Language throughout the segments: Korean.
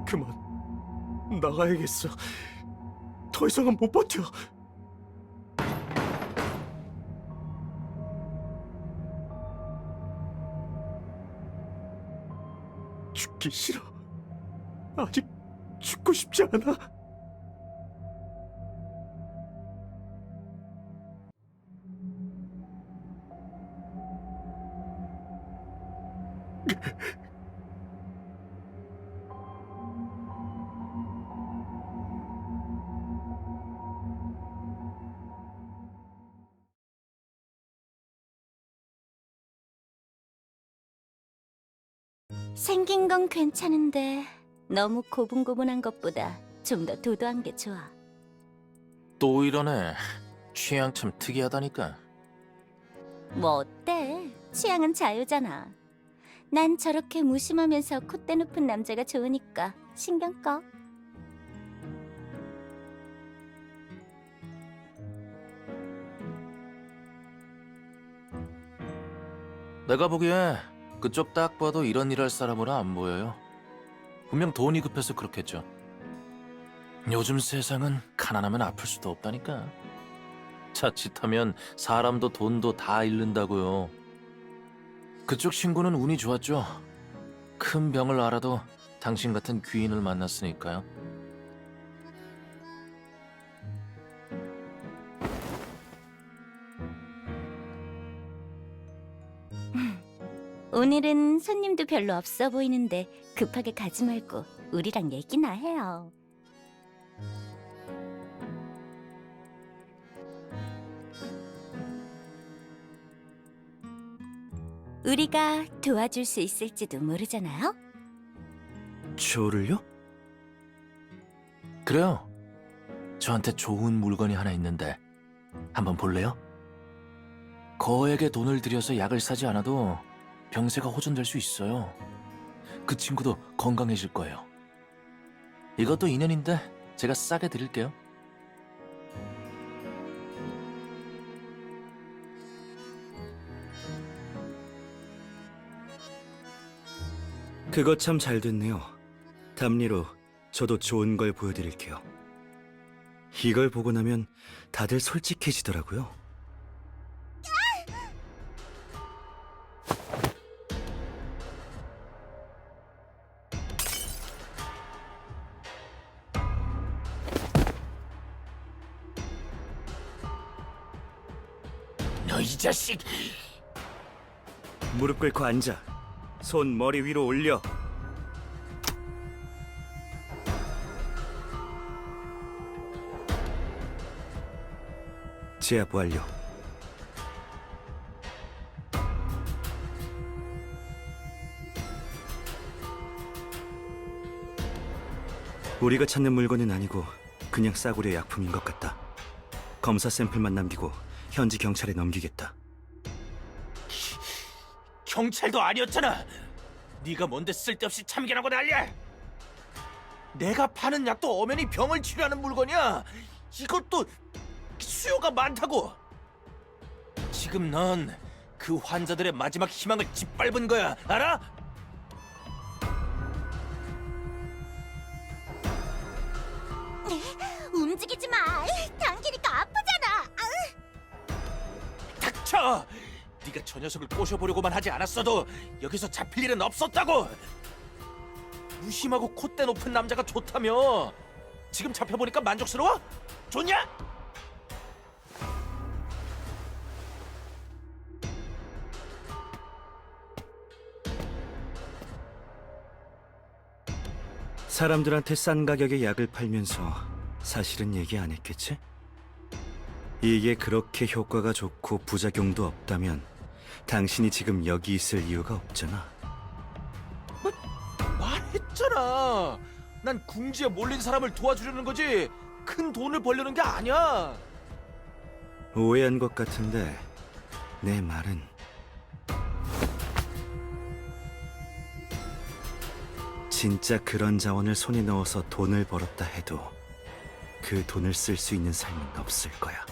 그만 나가야겠어. 더 이상은 못 버텨. 죽기 싫어. 아직 죽고 싶지 않아. 생긴 건 괜찮은데 너무 고분고분한 것보다 좀 더 도도한 게 좋아. 또 이러네. 취향 참 특이하다니까. 뭐 어때? 취향은 자유잖아. 난 저렇게 무심하면서 콧대 높은 남자가 좋으니까 신경 꺼. 내가 보기에 그쪽 딱 봐도 이런 일 할 사람으로 안 보여요. 분명 돈이 급해서 그렇겠죠. 요즘 세상은 가난하면 아플 수도 없다니까. 자칫하면 사람도 돈도 다 잃는다고요. 그쪽 친구는 운이 좋았죠. 큰 병을 앓아도 당신 같은 귀인을 만났으니까요. 오늘은 손님도 별로 없어 보이는데 급하게 가지 말고 우리랑 얘기나 해요. 우리가 도와줄 수 있을지도 모르잖아요? 저를요? 그래요. 저한테 좋은 물건이 하나 있는데 한번 볼래요? 거액의 돈을 들여서 약을 사지 않아도 병세가 호전될 수 있어요. 그 친구도 건강해질 거예요. 이것도 인연인데 제가 싸게 드릴게요. 그거 참 잘 됐네요. 답리로 저도 좋은 걸 보여드릴게요. 이걸 보고 나면 다들 솔직해지더라고요. 너 이 자식! 무릎 꿇고 앉아. 손 머리 위로 올려. 제압 완료. 우리가 찾는 물건은 아니고 그냥 싸구려 약품인 것 같다. 검사 샘플만 남기고 현지 경찰에 넘기겠다. 경찰도 아니었잖아. 네가 뭔데 쓸데없이 참견하고 난리야. 내가 파는 약도 엄연히 병을 치료하는 물건이야. 이것도 수요가 많다고. 지금 넌 그 환자들의 마지막 희망을 짓밟은 거야. 알아? 움직이지 마. 당기니까 아프잖아. 닥쳐! 네가 저 녀석을 꼬셔보려고만 하지 않았어도 여기서 잡힐 일은 없었다고. 무심하고 콧대 높은 남자가 좋다며. 지금 잡혀보니까 만족스러워? 좋냐? 사람들한테 싼 가격에 약을 팔면서 사실은 얘기 안 했겠지? 이게 그렇게 효과가 좋고 부작용도 없다면 당신이 지금 여기 있을 이유가 없잖아. 말했잖아. 난 궁지에 몰린 사람을 도와주려는 거지 큰 돈을 벌려는 게 아니야. 오해한 것 같은데 내 말은 진짜 그런 자원을 손에 넣어서 돈을 벌었다 해도 그 돈을 쓸 수 있는 삶은 없을 거야.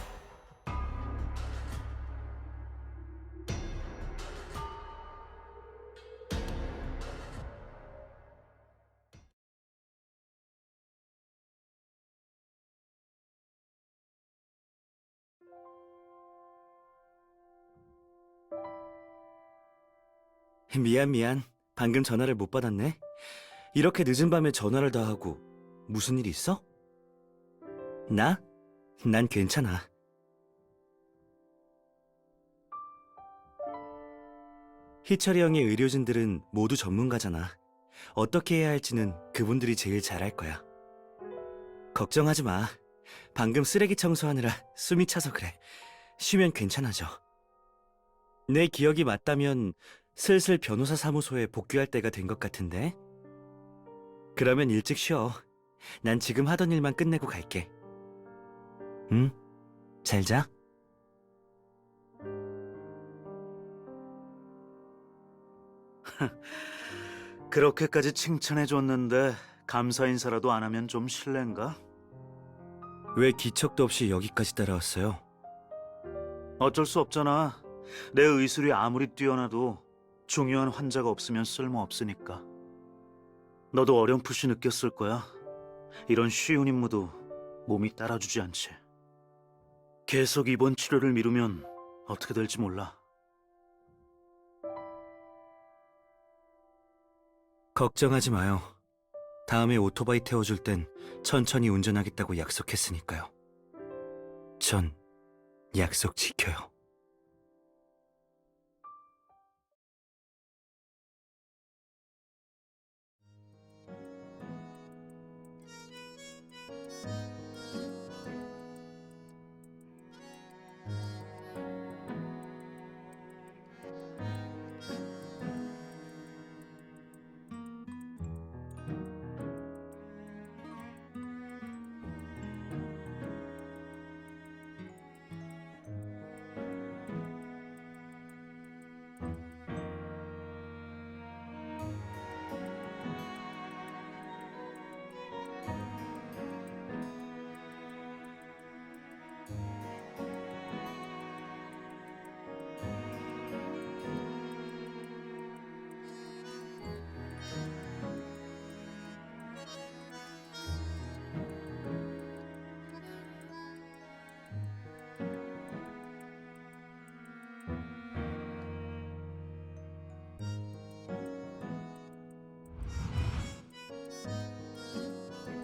미안. 방금 전화를 못 받았네. 이렇게 늦은 밤에 전화를 다 하고 무슨 일 있어? 나? 난 괜찮아. 희철이 형의 의료진들은 모두 전문가잖아. 어떻게 해야 할지는 그분들이 제일 잘할 거야. 걱정하지 마. 방금 쓰레기 청소하느라 숨이 차서 그래. 쉬면 괜찮아져. 내 기억이 맞다면 슬슬 변호사 사무소에 복귀할 때가 된 것 같은데? 그러면 일찍 쉬어. 난 지금 하던 일만 끝내고 갈게. 응? 잘 자. 그렇게까지 칭찬해줬는데 감사 인사라도 안 하면 좀 실례인가? 왜 기척도 없이 여기까지 따라왔어요? 어쩔 수 없잖아. 내 의술이 아무리 뛰어나도 중요한 환자가 없으면 쓸모없으니까. 너도 어렴풋이 느꼈을 거야. 이런 쉬운 임무도 몸이 따라주지 않지. 계속 입원 치료를 미루면 어떻게 될지 몰라. 걱정하지 마요. 다음에 오토바이 태워줄 땐 천천히 운전하겠다고 약속했으니까요. 전 약속 지켜요.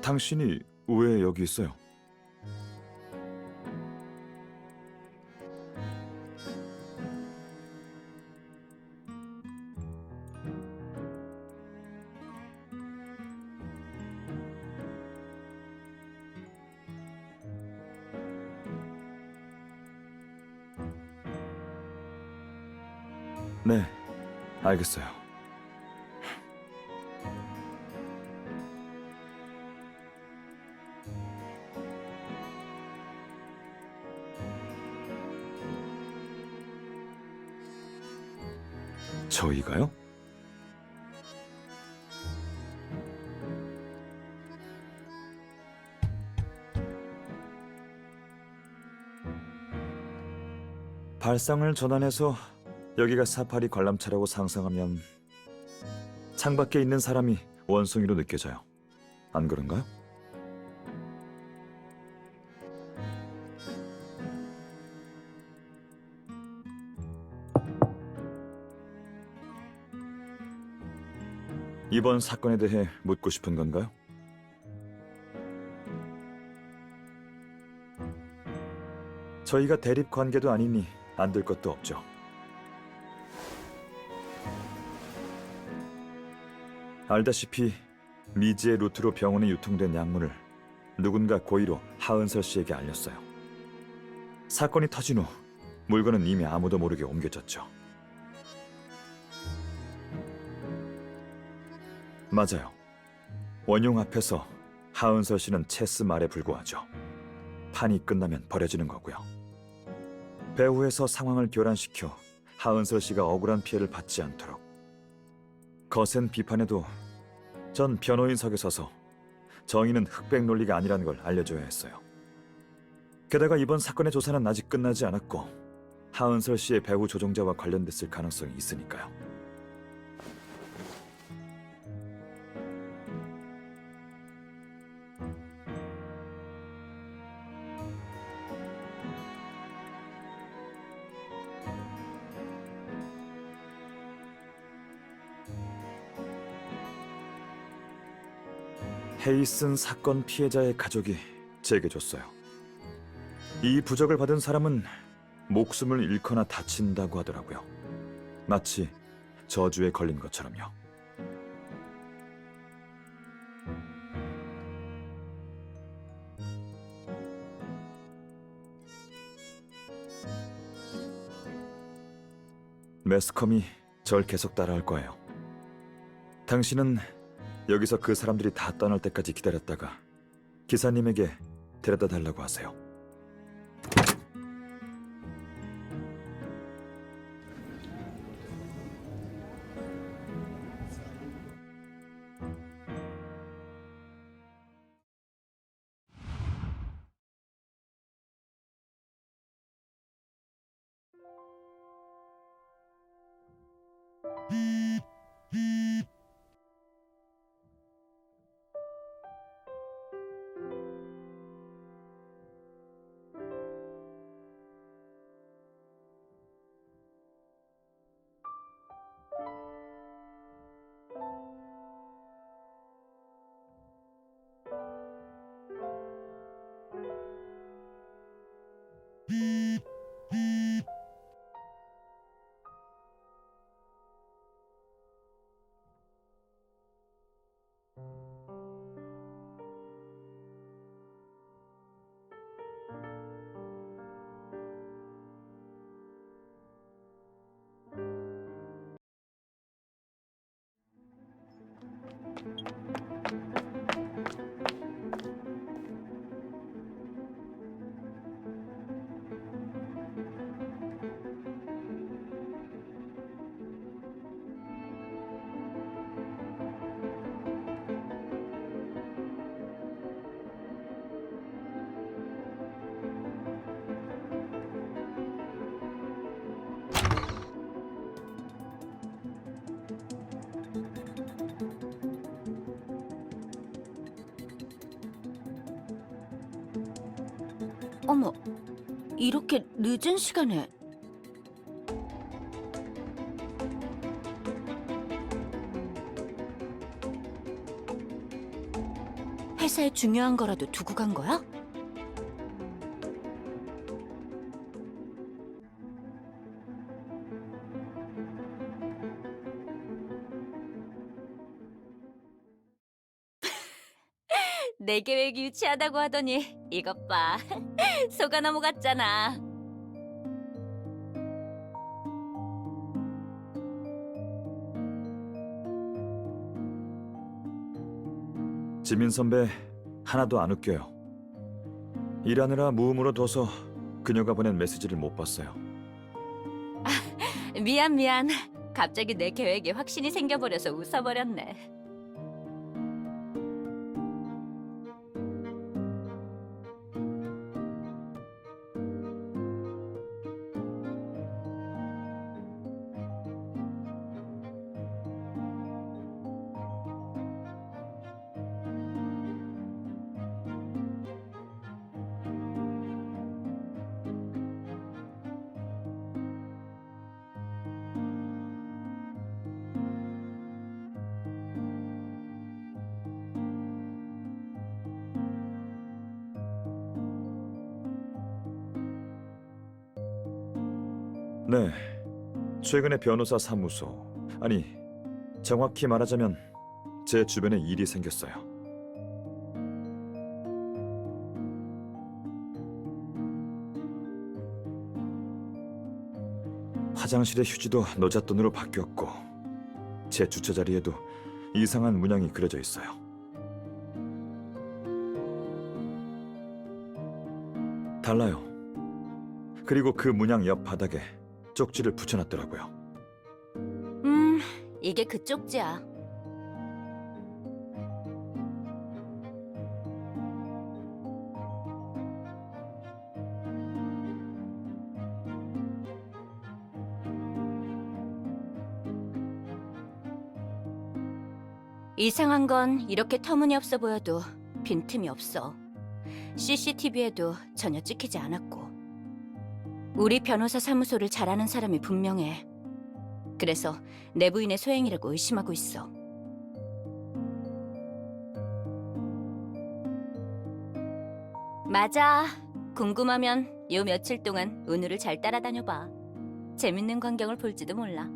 당신이 왜 여기 있어요? 네, 알겠어요. 저희가요? 발상을 전환해서 여기가 사파리 관람차라고 상상하면 창밖에 있는 사람이 원숭이로 느껴져요. 안 그런가요? 이번 사건에 대해 묻고 싶은 건가요? 저희가 대립 관계도 아니니 안 될 것도 없죠. 알다시피 미지의 루트로 병원에 유통된 약물을 누군가 고의로 하은서 씨에게 알렸어요. 사건이 터진 후 물건은 이미 아무도 모르게 옮겨졌죠. 맞아요. 원용 앞에서 하은서 씨는 체스 말에 불과하죠. 판이 끝나면 버려지는 거고요. 배후에서 상황을 교란시켜 하은서 씨가 억울한 피해를 받지 않도록. 거센 비판에도 전 변호인석에 서서 정의는 흑백 논리가 아니라는 걸 알려줘야 했어요. 게다가 이번 사건의 조사는 아직 끝나지 않았고 하은서 씨의 배후 조종자와 관련됐을 가능성이 있으니까요. 헤이슨 사건 피해자의 가족이 제게 줬어요. 이 부적을 받은 사람은 목숨을 잃거나 다친다고 하더라고요. 마치 저주에 걸린 것처럼요. 매스컴이 절 계속 따라할 거예요. 당신은 여기서 그 사람들이 다 떠날 때까지 기다렸다가 기사님에게 데려다 달라고 하세요. 어머, 이렇게 늦은 시간에. 회사에 중요한 거라도 두고 간 거야? 내 계획이 유치하다고 하더니 이것 봐. 소가나무 같잖아. 지민 선배 하나도 안 웃겨요. 일하느라 무음으로 둬서 그녀가 보낸 메시지를 못 봤어요. 미안. 갑자기 내 계획에 확신이 생겨버려서 웃어버렸네. 네, 최근에 변호사 사무소, 아니 정확히 말하자면 제 주변에 일이 생겼어요. 화장실의 휴지도 노잣돈으로 바뀌었고 제 주차 자리에도 이상한 문양이 그려져 있어요. 달라요. 그리고 그 문양 옆 바닥에 쪽지를 붙여놨더라고요. 이게 그 쪽지야. 이상한 건 이렇게 터무니없어 보여도 빈틈이 없어. CCTV에도 전혀 찍히지 않았고. 우리 변호사 사무소를 잘 아는 사람이 분명해. 그래서 내부인의 소행이라고 의심하고 있어. 맞아. 궁금하면 요 며칠 동안 은우를 잘 따라다녀봐. 재밌는 광경을 볼지도 몰라.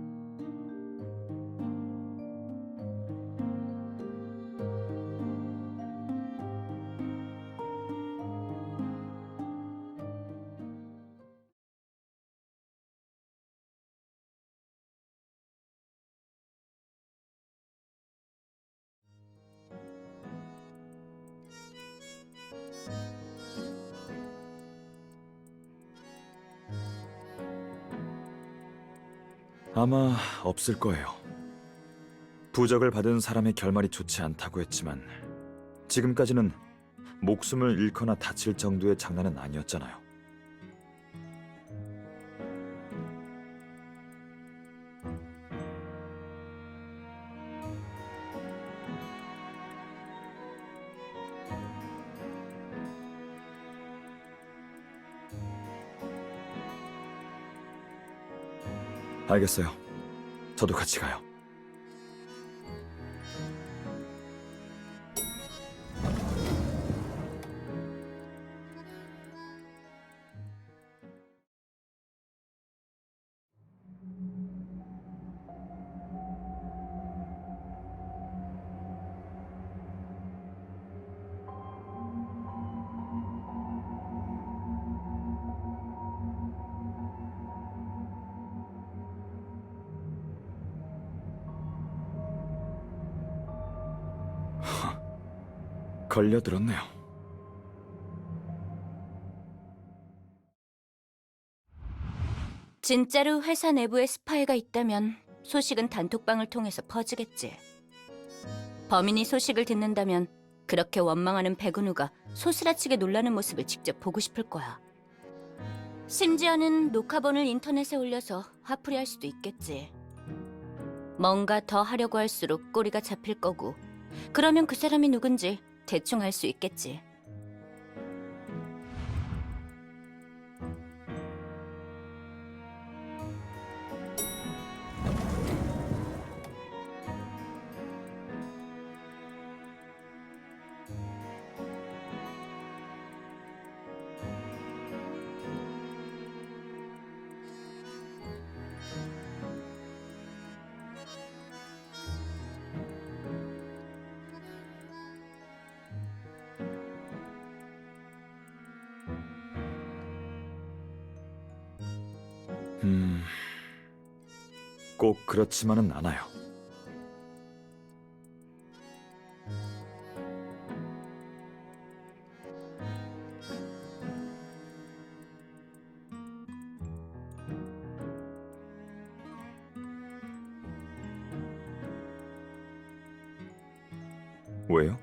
아마 없을 거예요. 부적을 받은 사람의 결말이 좋지 않다고 했지만 지금까지는 목숨을 잃거나 다칠 정도의 장난은 아니었잖아요. 알겠어요. 저도 같이 가요. 걸려들었네요. 진짜로 회사 내부에 스파이가 있다면 소식은 단톡방을 통해서 퍼지겠지. 범인이 소식을 듣는다면 그렇게 원망하는 백은우가 소스라치게 놀라는 모습을 직접 보고 싶을 거야. 심지어는 녹화본을 인터넷에 올려서 화풀이할 수도 있겠지. 뭔가 더 하려고 할수록 꼬리가 잡힐 거고, 그러면 그 사람이 누군지 대충 알 수 있겠지. 꼭 그렇지만은 않아요. 왜요?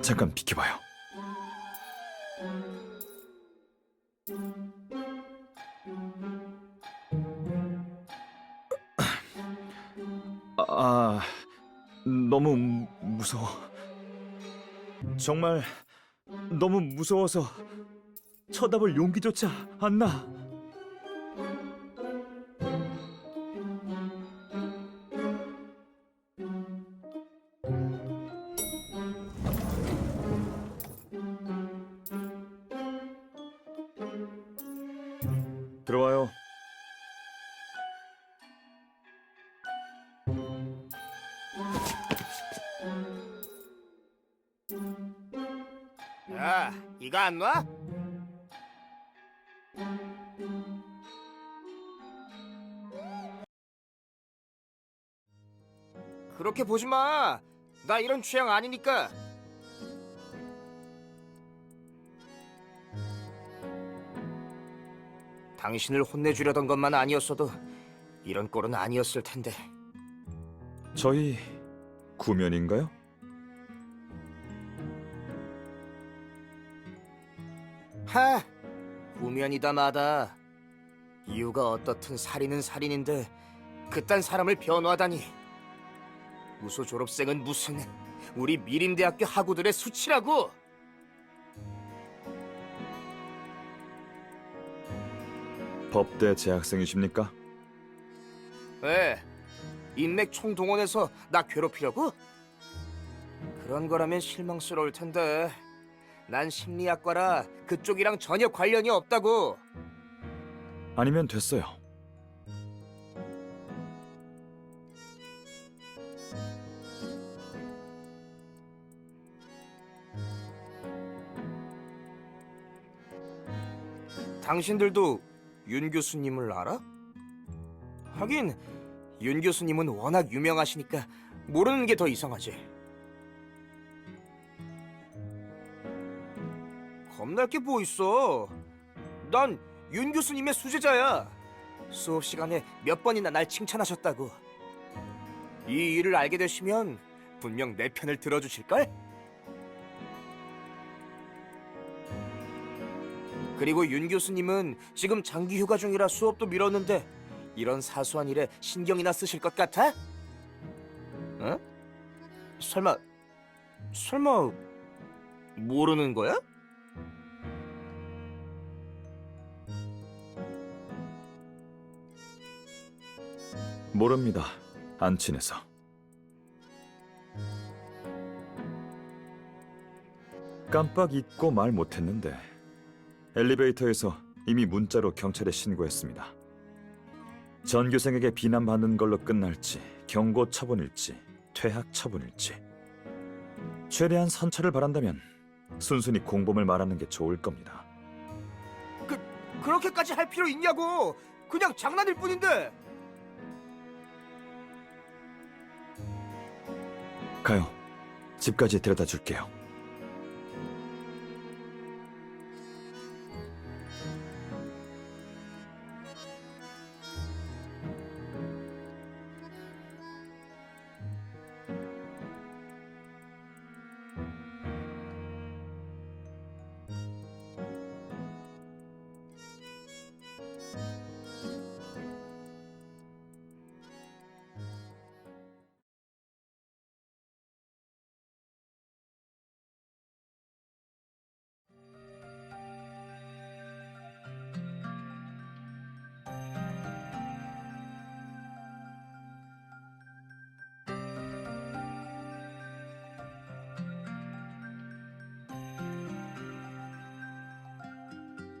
잠깐 비켜봐요. 너무 무서워. 정말 너무 무서워서 쳐다볼 용기조차 안 나. 들어와요. 야, 이거 안 놔? 그렇게 보지 마. 나 이런 취향 아니니까. 당신을 혼내주려던 것만 아니었어도 이런 꼴은 아니었을 텐데. 저희 구면인가요? 하! 구면이다 마다. 이유가 어떻든 살인은 살인인데 그딴 사람을 변호하다니. 우수 졸업생은 무슨 우리 미림대학교 학우들의 수치라고. 법대 재학생이십니까? 왜? 인맥 총동원해서 나 괴롭히려고? 그런 거라면 실망스러울 텐데. 난 심리학과라 그쪽이랑 전혀 관련이 없다고. 아니면 됐어요. 당신들도 윤 교수님을 알아? 하긴 윤 교수님은 워낙 유명하시니까 모르는 게 더 이상하지. 겁날 게 뭐 있어. 난 윤 교수님의 수제자야. 수업 시간에 몇 번이나 날 칭찬하셨다고. 이 일을 알게 되시면 분명 내 편을 들어주실걸? 그리고 윤 교수님은 지금 장기 휴가 중이라 수업도 미뤘는데 이런 사소한 일에 신경이나 쓰실 것 같아? 어? 설마 모르는 거야? 모릅니다. 안 친해서. 깜빡 잊고 말 못했는데 엘리베이터에서 이미 문자로 경찰에 신고했습니다. 전교생에게 비난받는 걸로 끝날지 경고 처분일지 퇴학 처분일지 최대한 선처를 바란다면 순순히 공범을 말하는 게 좋을 겁니다. 그렇게까지 할 필요 있냐고. 그냥 장난일 뿐인데. 가요. 집까지 데려다 줄게요.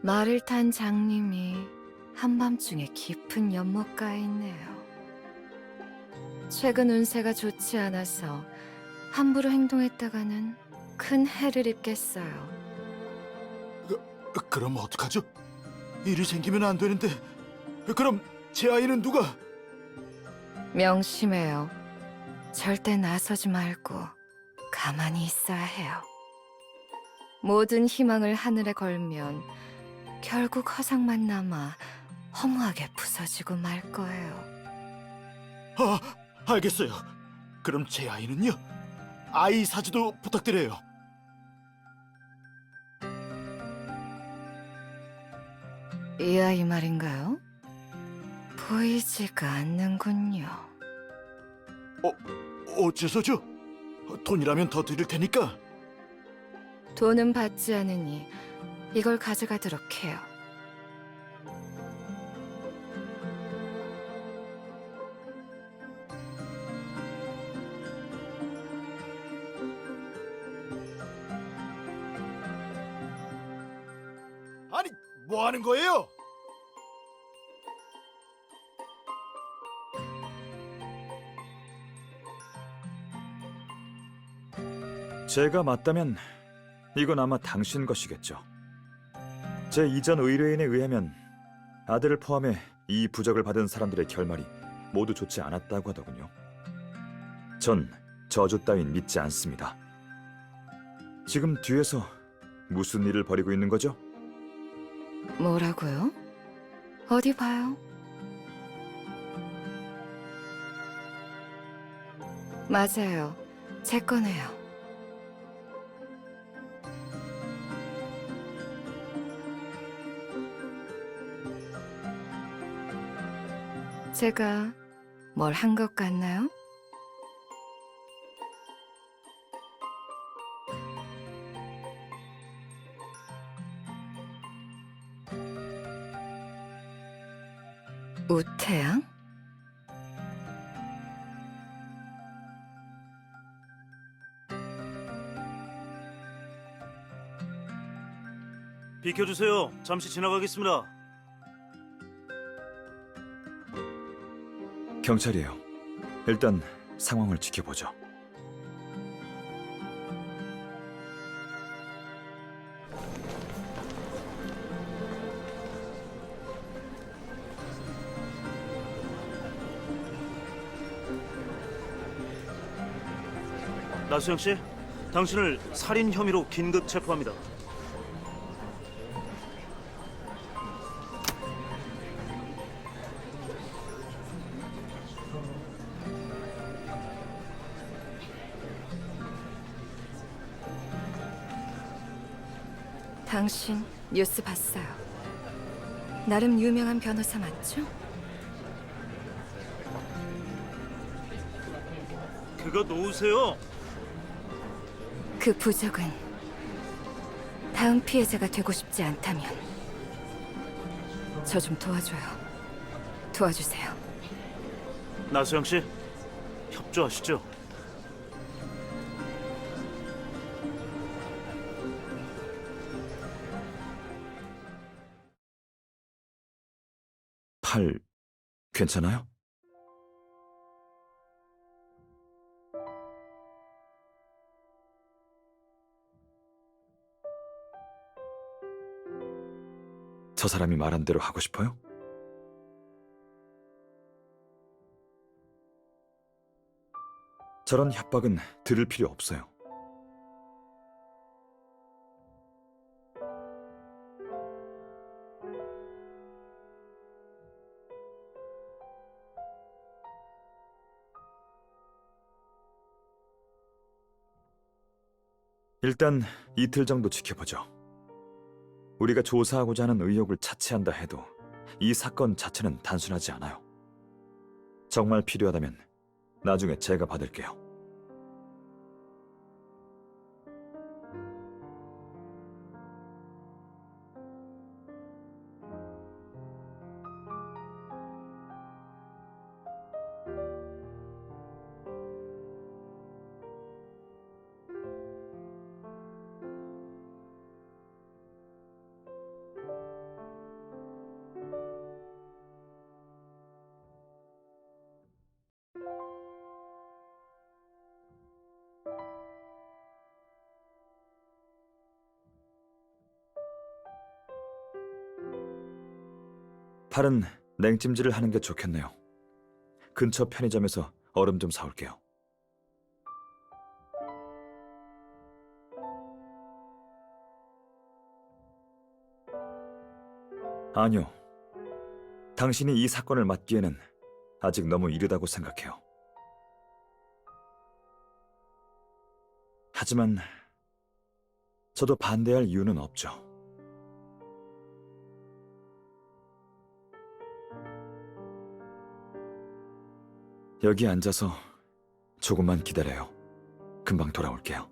말을 탄 장님이 한밤중에 깊은 연못가에 있네요. 최근 운세가 좋지 않아서 함부로 행동했다가는 큰 해를 입겠어요. 그럼 어떡하죠? 일이 생기면 안 되는데. 그럼 제 아이는 누가? 명심해요. 절대 나서지 말고 가만히 있어야 해요. 모든 희망을 하늘에 걸면 결국 허상만 남아 허무하게 부서지고 말 거예요. 아, 알겠어요. 그럼 제 아이는요? 아이 사주도 부탁드려요. 이 아이 말인가요? 보이지가 않는군요. 어째서죠? 돈이라면 더 드릴 테니까. 돈은 받지 않으니 이걸 가져가도록 해요. 아니, 뭐 하는 거예요? 제가 맞다면 이건 아마 당신 것이겠죠. 제 이전 의뢰인에 의하면 아들을 포함해 이 부적을 받은 사람들의 결말이 모두 좋지 않았다고 하더군요. 전 저주 따윈 믿지 않습니다. 지금 뒤에서 무슨 일을 벌이고 있는 거죠? 뭐라고요? 어디 봐요. 맞아요. 제 거네요. 제가 뭘 한 것 같나요? 우태양? 비켜주세요. 잠시 지나가겠습니다. 경찰이에요. 일단 상황을 지켜보죠. 나수영 씨, 당신을 살인 혐의로 긴급 체포합니다. 당신 뉴스 봤어요. 나름 유명한 변호사 맞죠? 그거 놓으세요. 그 부적은 다음 피해자가 되고 싶지 않다면 저 좀 도와줘요. 도와주세요. 나수영 씨, 협조하시죠. 팔 괜찮아요? 저 사람이 말한 대로 하고 싶어요? 저런 협박은 들을 필요 없어요. 일단 이틀 정도 지켜보죠. 우리가 조사하고자 하는 의혹을 차치한다 해도 이 사건 자체는 단순하지 않아요. 정말 필요하다면 나중에 제가 받을게요. 팔은 냉찜질을 하는 게 좋겠네요. 근처 편의점에서 얼음 좀 사올게요. 아니요. 당신이 이 사건을 맡기에는 아직 너무 이르다고 생각해요. 하지만 저도 반대할 이유는 없죠. 여기 앉아서 조금만 기다려요. 금방 돌아올게요.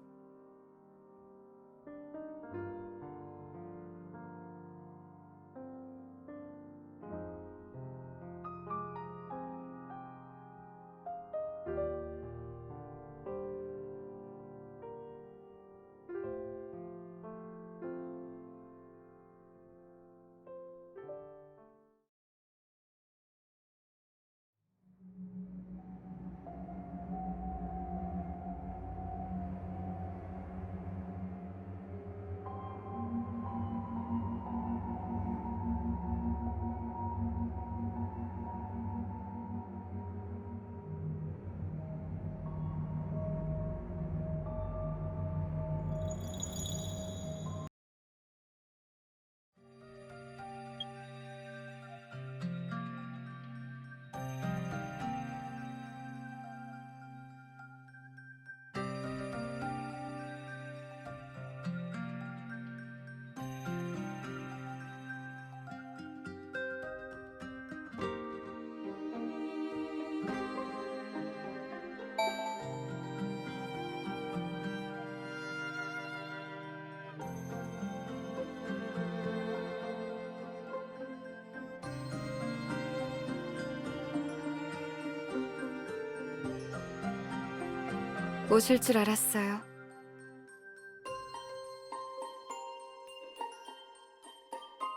오실 줄 알았어요.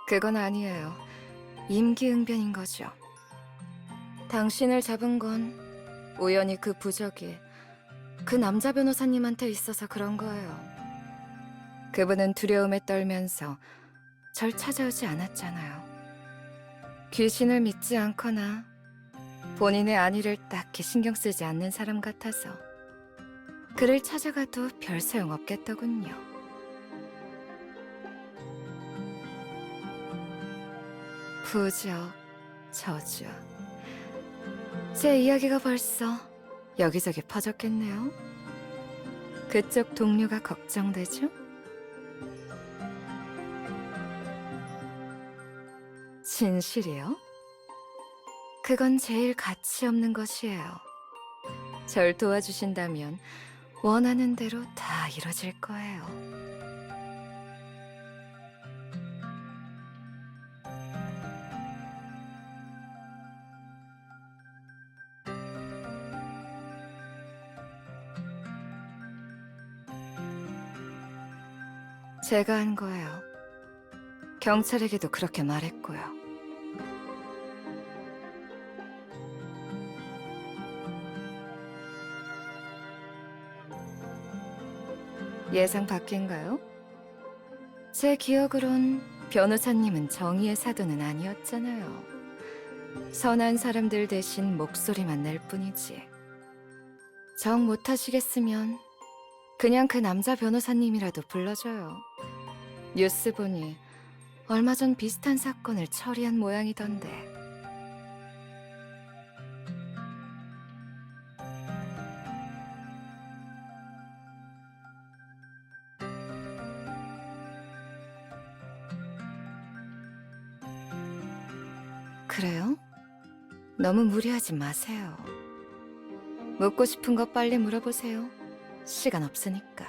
그건 아니에요. 임기응변인 거죠. 당신을 잡은 건 우연히 그 부적이 그 남자 변호사님한테 있어서 그런 거예요. 그분은 두려움에 떨면서 절 찾아오지 않았잖아요. 귀신을 믿지 않거나 본인의 안위를 딱히 신경 쓰지 않는 사람 같아서 그를 찾아가도 별 소용없겠더군요. 부적, 저주. 제 이야기가 벌써 여기저기 퍼졌겠네요. 그쪽 동료가 걱정되죠? 진실이요? 그건 제일 가치 없는 것이에요. 절 도와주신다면 원하는 대로 다 이뤄질 거예요. 제가 한 거예요. 경찰에게도 그렇게 말했고요. 예상 밖인가요? 제 기억으론 변호사님은 정의의 사도는 아니었잖아요. 선한 사람들 대신 목소리만 낼 뿐이지. 정 못하시겠으면 그냥 그 남자 변호사님이라도 불러줘요. 뉴스 보니 얼마 전 비슷한 사건을 처리한 모양이던데. 그래요? 너무 무리하지 마세요. 묻고 싶은 거 빨리 물어보세요. 시간 없으니까.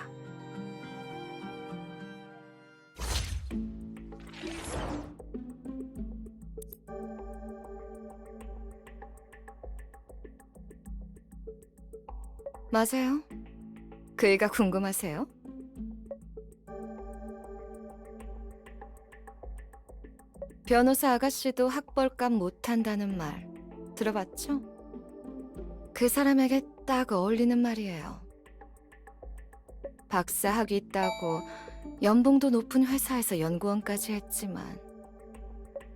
맞아요. 그 애가 궁금하세요? 변호사 아가씨도 학벌값 못한다는 말 들어봤죠? 그 사람에게 딱 어울리는 말이에요. 박사 학위 따고 연봉도 높은 회사에서 연구원까지 했지만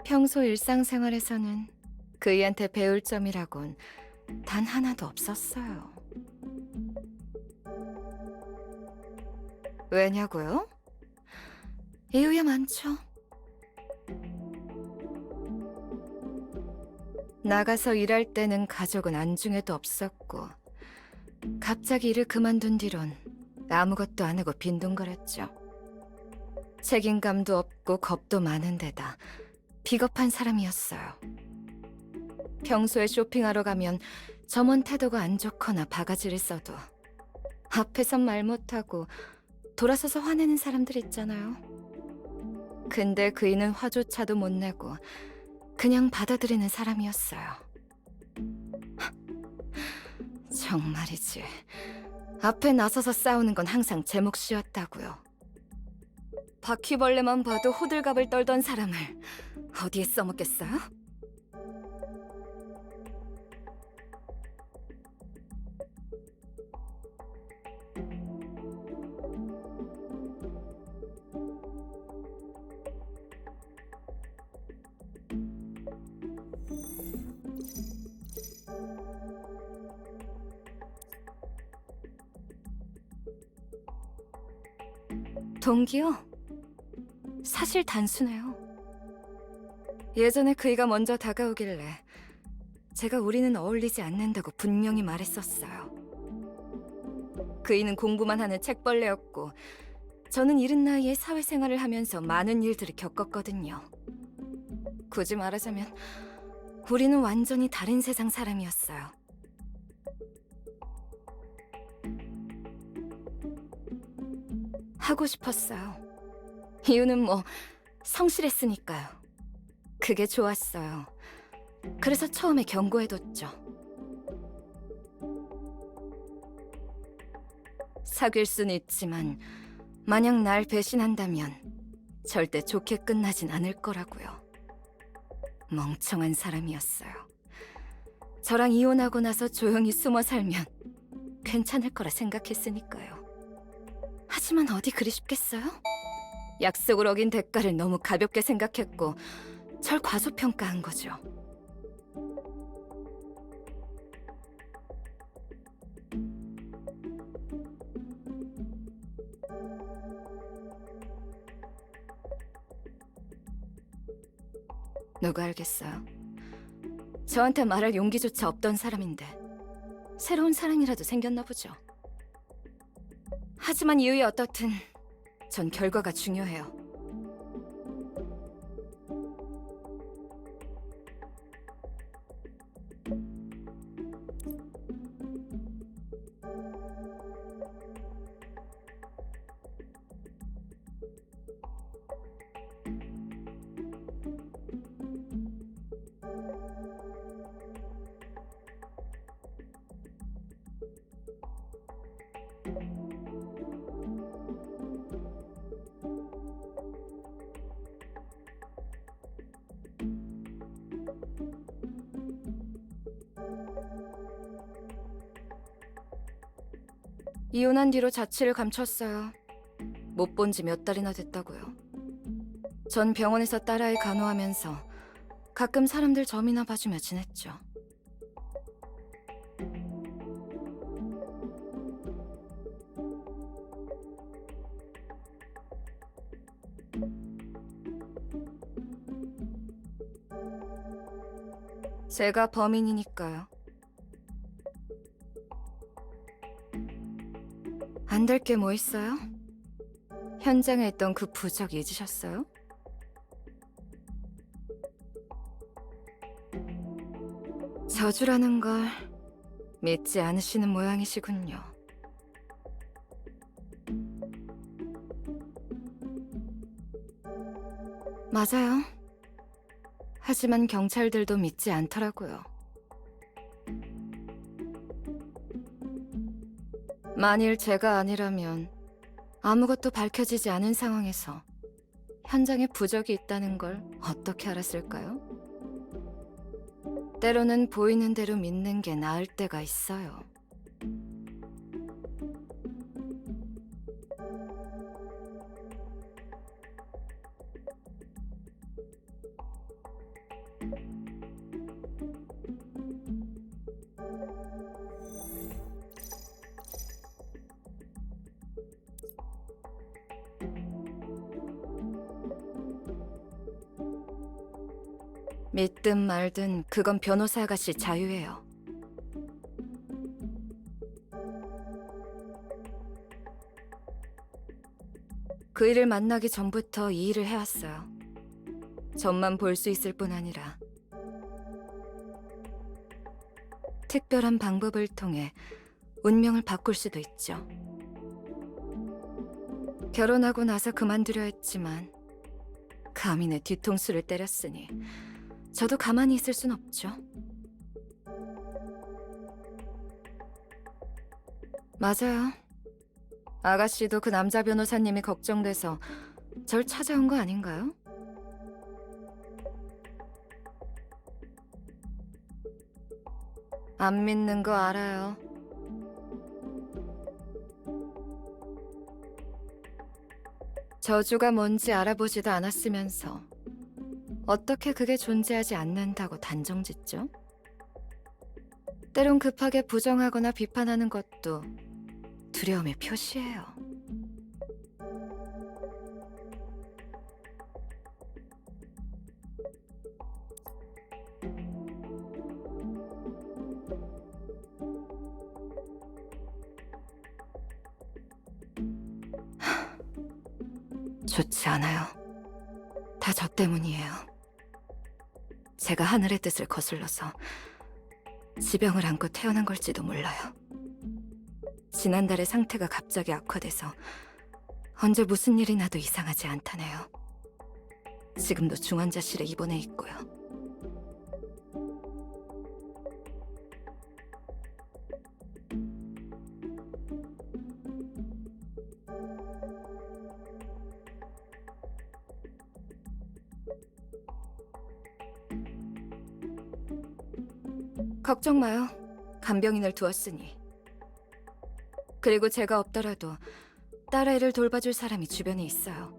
평소 일상생활에서는 그이한테 배울 점이라곤 단 하나도 없었어요. 왜냐고요? 이유야 많죠. 나가서 일할 때는 가족은 안중에도 없었고 갑자기 일을 그만둔 뒤론 아무것도 안 하고 빈둥거렸죠. 책임감도 없고 겁도 많은 데다 비겁한 사람이었어요. 평소에 쇼핑하러 가면 점원 태도가 안 좋거나 바가지를 써도 앞에선 말 못하고 돌아서서 화내는 사람들 있잖아요. 근데 그이는 화조차도 못 내고 그냥 받아들이는 사람이었어요. 정말이지. 앞에 나서서 싸우는 건 항상 제 몫이었다고요. 바퀴벌레만 봐도 호들갑을 떨던 사람을 어디에 써먹겠어요? 동기요? 사실 단순해요. 예전에 그이가 먼저 다가오길래 제가 우리는 어울리지 않는다고 분명히 말했었어요. 그이는 공부만 하는 책벌레였고 저는 이른 나이에 사회생활을 하면서 많은 일들을 겪었거든요. 굳이 말하자면 우리는 완전히 다른 세상 사람이었어요. 하고 싶었어요. 이유는 뭐 성실했으니까요. 그게 좋았어요. 그래서 처음에 경고해뒀죠. 사귈 수는 있지만 만약 날 배신한다면 절대 좋게 끝나진 않을 거라고요. 멍청한 사람이었어요. 저랑 이혼하고 나서 조용히 숨어 살면 괜찮을 거라 생각했으니까요. 하지만 어디 그리 쉽겠어요? 약속을 어긴 대가를 너무 가볍게 생각했고 절 과소평가한 거죠. 누가 알겠어요? 저한테 말할 용기조차 없던 사람인데 새로운 사랑이라도 생겼나 보죠. 하지만 이유에 어떻든 전 결과가 중요해요. 이혼한 뒤로 자취를 감췄어요. 못 본 지 몇 달이나 됐다고요. 전 병원에서 딸아이 간호하면서 가끔 사람들 점이나 봐주며 지냈죠. 제가 범인이니까요. 안 될 게 뭐 있어요? 현장에 있던 그 부적 잊으셨어요? 저주라는 걸 믿지 않으시는 모양이시군요. 맞아요. 하지만 경찰들도 믿지 않더라고요. 만일 제가 아니라면 아무것도 밝혀지지 않은 상황에서 현장에 부적이 있다는 걸 어떻게 알았을까요? 때로는 보이는 대로 믿는 게 나을 때가 있어요. 믿든 말든 그건 변호사 아가씨 자유예요. 그 일을 만나기 전부터 이 일을 해왔어요. 점만 볼 수 있을 뿐 아니라 특별한 방법을 통해 운명을 바꿀 수도 있죠. 결혼하고 나서 그만두려 했지만 감히 내 뒤통수를 때렸으니 저도 가만히 있을 순 없죠. 맞아요. 아가씨도 그 남자 변호사님이 걱정돼서 절 찾아온 거 아닌가요? 안 믿는 거 알아요. 저주가 뭔지 알아보지도 않았으면서 어떻게 그게 존재하지 않는다고 단정짓죠? 때론 급하게 부정하거나 비판하는 것도 두려움의 표시예요. 좋지 않아요. 다 저 때문이에요. 제가 하늘의 뜻을 거슬러서 지병을 안고 태어난 걸지도 몰라요. 지난달에 상태가 갑자기 악화돼서 언제 무슨 일이 나도 이상하지 않다네요. 지금도 중환자실에 입원해 있고요. 걱정 마요. 간병인을 두었으니. 그리고 제가 없더라도 딸아이를 돌봐줄 사람이 주변에 있어요.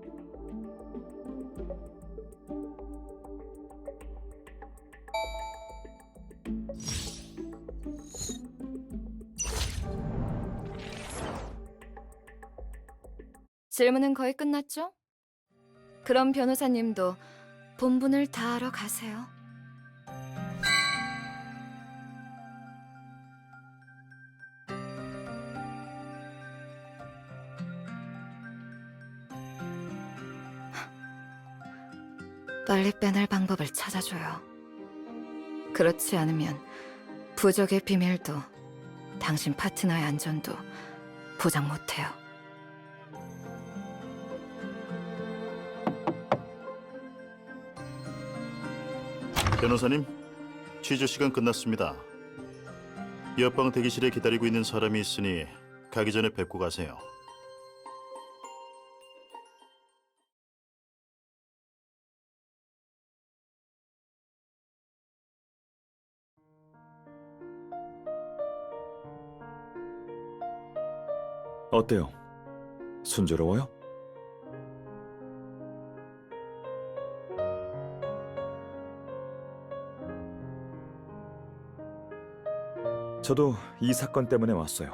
질문은 거의 끝났죠? 그럼 변호사님도 본분을 다하러 가세요. 빨리 빼낼 방법을 찾아줘요. 그렇지 않으면 부적의 비밀도 당신 파트너의 안전도 보장 못해요. 변호사님, 취조 시간 끝났습니다. 옆방 대기실에 기다리고 있는 사람이 있으니 가기 전에 뵙고 가세요. 어때요? 순조로워요? 저도 이 사건 때문에 왔어요.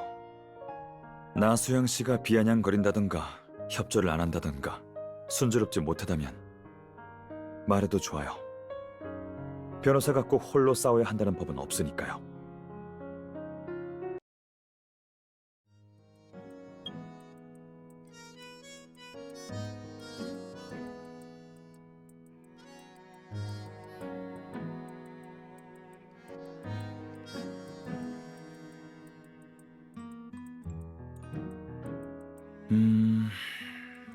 나수영 씨가 비아냥거린다든가 협조를 안 한다든가 순조롭지 못하다면 말해도 좋아요. 변호사가 꼭 홀로 싸워야 한다는 법은 없으니까요.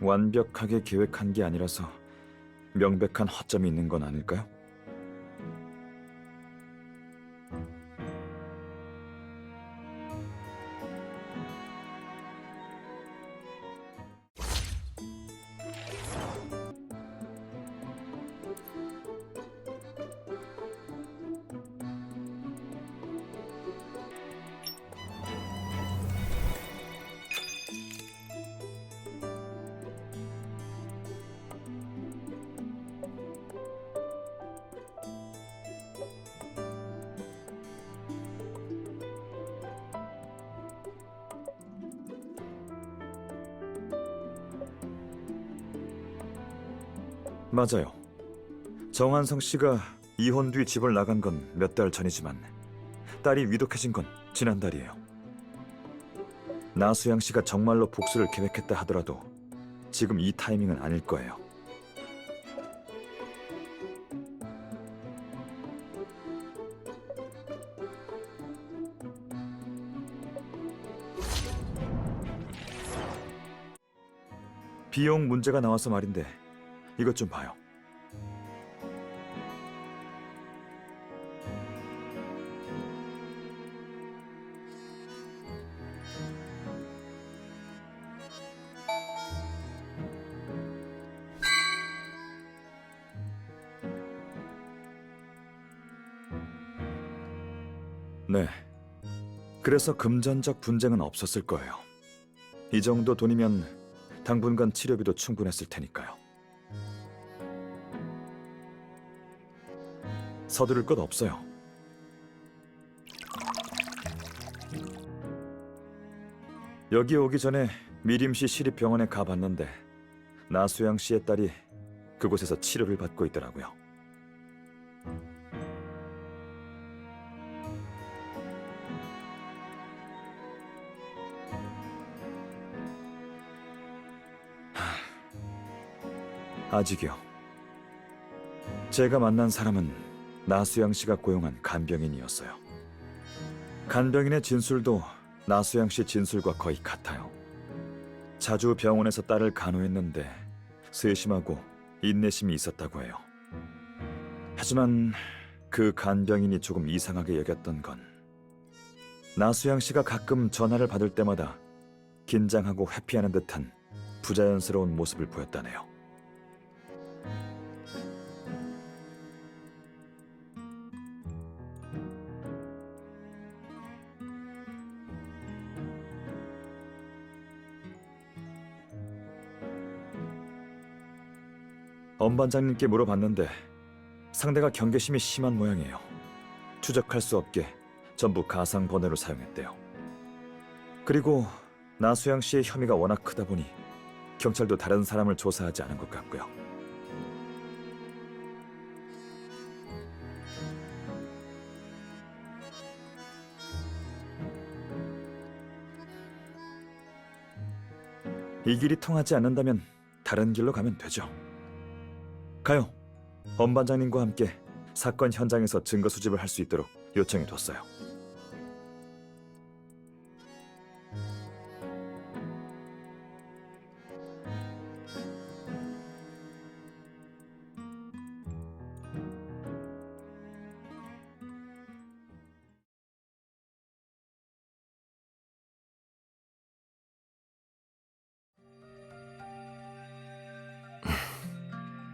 완벽하게 계획한 게 아니라서 명백한 허점이 있는 건 아닐까요? 맞아요. 정한성 씨가 이혼 뒤 집을 나간 건 몇 달 전이지만 딸이 위독해진 건 지난달이에요. 나수양 씨가 정말로 복수를 계획했다 하더라도 지금 이 타이밍은 아닐 거예요. 비용 문제가 나와서 말인데 이것 좀 봐요. 네. 그래서 금전적 분쟁은 없었을 거예요. 이 정도 돈이면 당분간 치료비도 충분했을 테니까요. 서두를 것 없어요. 여기 오기 전에 미림시 시립병원에 가봤는데 나수양 씨의 딸이 그곳에서 치료를 받고 있더라고요. 아직이요. 제가 만난 사람은 나수양 씨가 고용한 간병인이었어요. 간병인의 진술도 나수양 씨 진술과 거의 같아요. 자주 병원에서 딸을 간호했는데 세심하고 인내심이 있었다고 해요. 하지만 그 간병인이 조금 이상하게 여겼던 건 나수양 씨가 가끔 전화를 받을 때마다 긴장하고 회피하는 듯한 부자연스러운 모습을 보였다네요. 엄 반장님께 물어봤는데 상대가 경계심이 심한 모양이에요. 추적할 수 없게 전부 가상 번호를 사용했대요. 그리고 나수영 씨의 혐의가 워낙 크다 보니 경찰도 다른 사람을 조사하지 않은 것 같고요. 이 길이 통하지 않는다면 다른 길로 가면 되죠. 가요. 엄 반장님과 함께 사건 현장에서 증거 수집을 할 수 있도록 요청해뒀어요.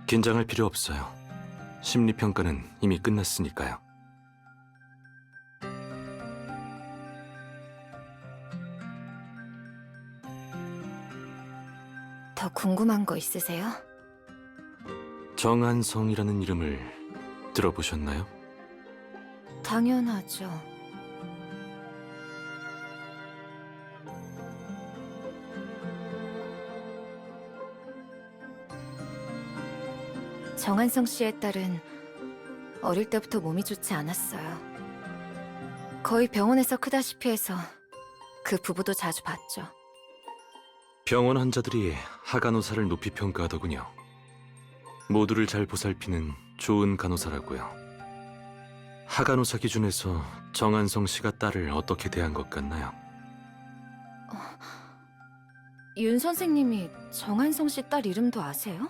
긴장할 필요 없어요. 심리평가는 이미 끝났으니까요. 더 궁금한 거 있으세요? 정한성이라는 이름을 들어보셨나요? 당연하죠. 정한성 씨의 딸은 어릴 때부터 몸이 좋지 않았어요. 거의 병원에서 크다시피 해서 그 부부도 자주 봤죠. 병원 환자들이 하간호사를 높이 평가하더군요. 모두를 잘 보살피는 좋은 간호사라고요. 하간호사 기준에서 정한성 씨가 딸을 어떻게 대한 것 같나요? 윤 선생님이 정한성 씨 딸 이름도 아세요?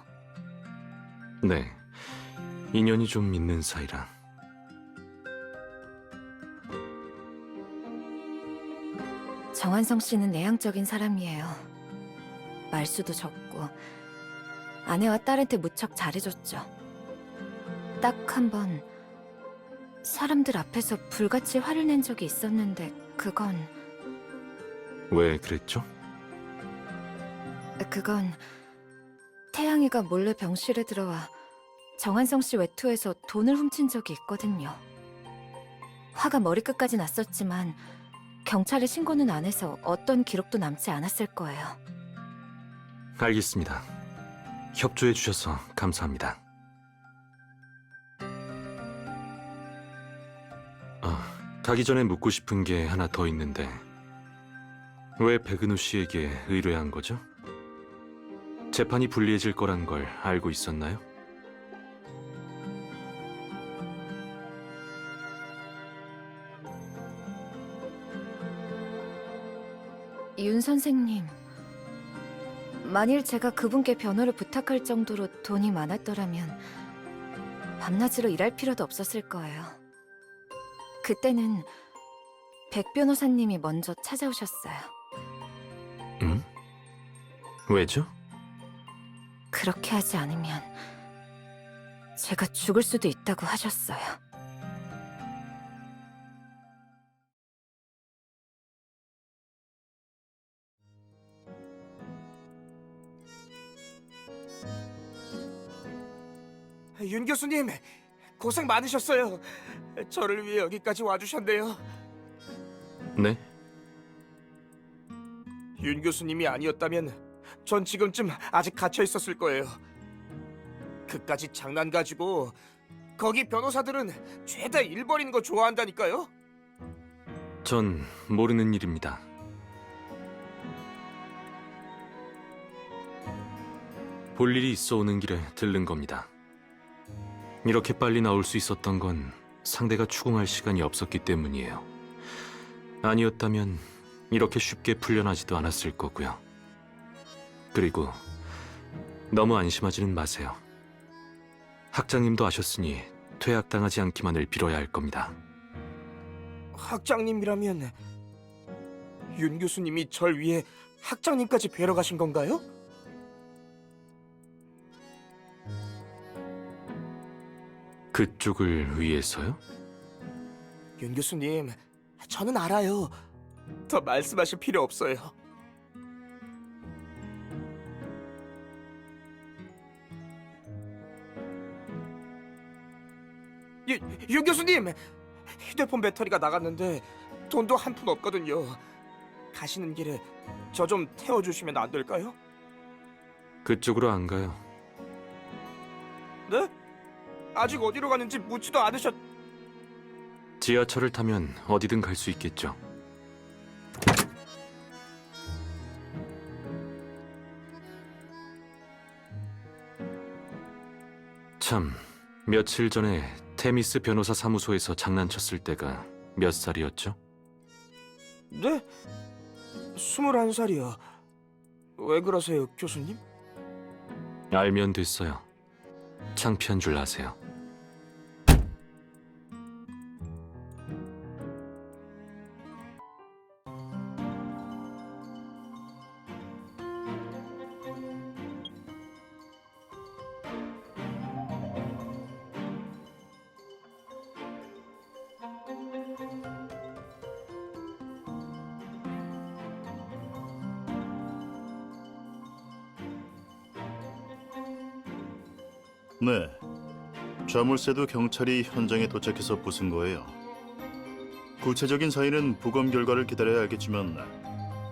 네, 인연이 좀 있는 사이라. 정한성 씨는 내향적인 사람이에요. 말수도 적고 아내와 딸한테 무척 잘해줬죠. 딱 한 번 사람들 앞에서 불같이 화를 낸 적이 있었는데 그건 왜 그랬죠? 태양이가 몰래 병실에 들어와 정한성 씨 외투에서 돈을 훔친 적이 있거든요. 화가 머리끝까지 났었지만 경찰에 신고는 안 해서 어떤 기록도 남지 않았을 거예요. 알겠습니다. 협조해 주셔서 감사합니다. 가기 전에 묻고 싶은 게 하나 더 있는데 왜 백은우 씨에게 의뢰한 거죠? 재판이 불리해질 거란 걸 알고 있었나요? 윤 선생님, 만일 제가 그분께 변호를 부탁할 정도로 돈이 많았더라면 밤낮으로 일할 필요도 없었을 거예요. 그때는 백 변호사님이 먼저 찾아오셨어요. 응? 왜죠? 그렇게 하지 않으면 제가 죽을 수도 있다고 하셨어요. 윤 교수님, 고생 많으셨어요. 저를 위해 여기까지 와주셨네요. 네? 윤 교수님이 아니었다면 전 지금쯤 아직 갇혀 있었을 거예요. 그까짓 장난 가지고 거기 변호사들은 죄다 일 버리는 거 좋아한다니까요. 전 모르는 일입니다. 볼 일이 있어 오는 길에 들른 겁니다. 이렇게 빨리 나올 수 있었던 건 상대가 추궁할 시간이 없었기 때문이에요. 아니었다면 이렇게 쉽게 풀려나지도 않았을 거고요. 그리고 너무 안심하지는 마세요. 학장님도 아셨으니 퇴학당하지 않기만을 빌어야 할 겁니다. 학장님이라면 윤 교수님이 절 위해 학장님까지 뵈러 가신 건가요? 그쪽을 위해서요? 윤 교수님, 저는 알아요. 더 말씀하실 필요 없어요. 윤 교수님, 휴대폰 배터리가 나갔는데 돈도 한 푼 없거든요. 가시는 길에 저 좀 태워주시면 안 될까요? 그쪽으로 안 가요. 네? 아직 어디로 가는지 묻지도 않으셨... 지하철을 타면 어디든 갈 수 있겠죠. 참, 며칠 전에 테미스 변호사 사무소에서 장난쳤을 때가 몇 살이었죠? 네? 21살이요. 왜 그러세요, 교수님? 알면 됐어요. 창피한 줄 아세요. 네. 자물쇠도 경찰이 현장에 도착해서 부순 거예요. 구체적인 사인은 부검 결과를 기다려야 알겠지만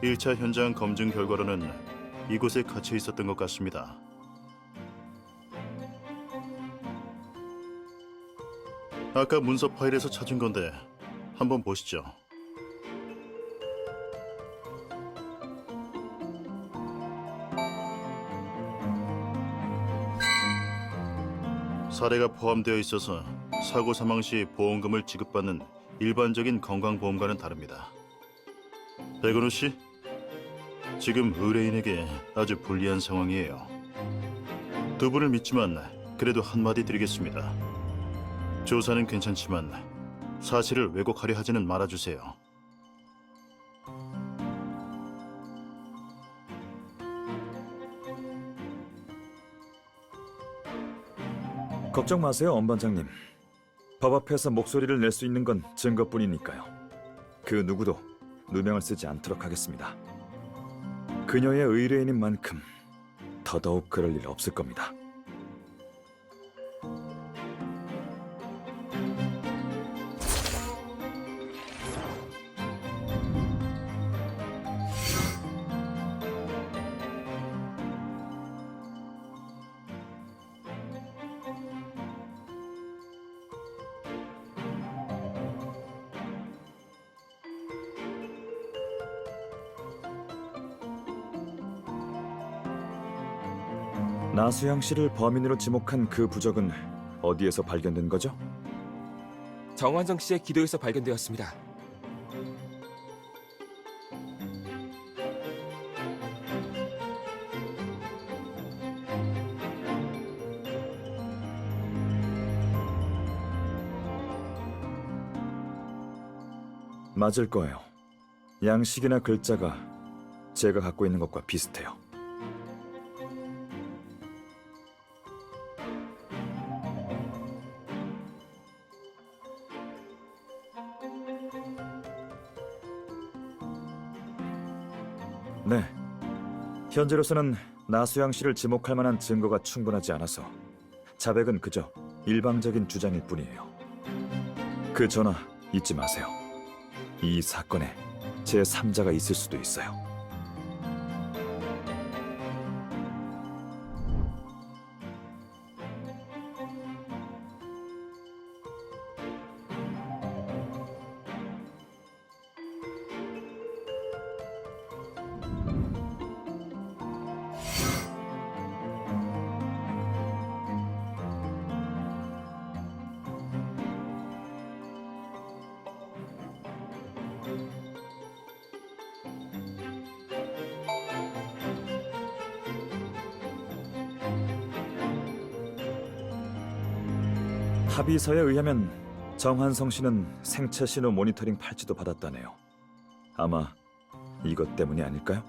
1차 현장 검증 결과로는 이곳에 갇혀 있었던 것 같습니다. 아까 문서 파일에서 찾은 건데 한번 보시죠. 사례가 포함되어 있어서 사고 사망 시 보험금을 지급받는 일반적인 건강보험과는 다릅니다. 백은우 씨, 지금 의뢰인에게 아주 불리한 상황이에요. 두 분을 믿지만 그래도 한마디 드리겠습니다. 조사는 괜찮지만 사실을 왜곡하려 하지는 말아주세요. 걱정 마세요, 엄 반장님. 법 앞에서 목소리를 낼 수 있는 건 증거뿐이니까요. 그 누구도 누명을 쓰지 않도록 하겠습니다. 그녀의 의뢰인인 만큼 더더욱 그럴 일 없을 겁니다. 나수양 씨를 범인으로 지목한 그 부적은 어디에서 발견된 거죠? 정환정 씨의 기도에서 발견되었습니다. 맞을 거예요. 양식이나 글자가 제가 갖고 있는 것과 비슷해요. 네. 현재로서는 나수양 씨를 지목할 만한 증거가 충분하지 않아서 자백은 그저 일방적인 주장일 뿐이에요. 그 전화 잊지 마세요. 이 사건에 제3자가 있을 수도 있어요. 합의서에 의하면 정한성 씨는 생체 신호 모니터링 팔찌도 받았다네요. 아마 이것 때문이 아닐까요?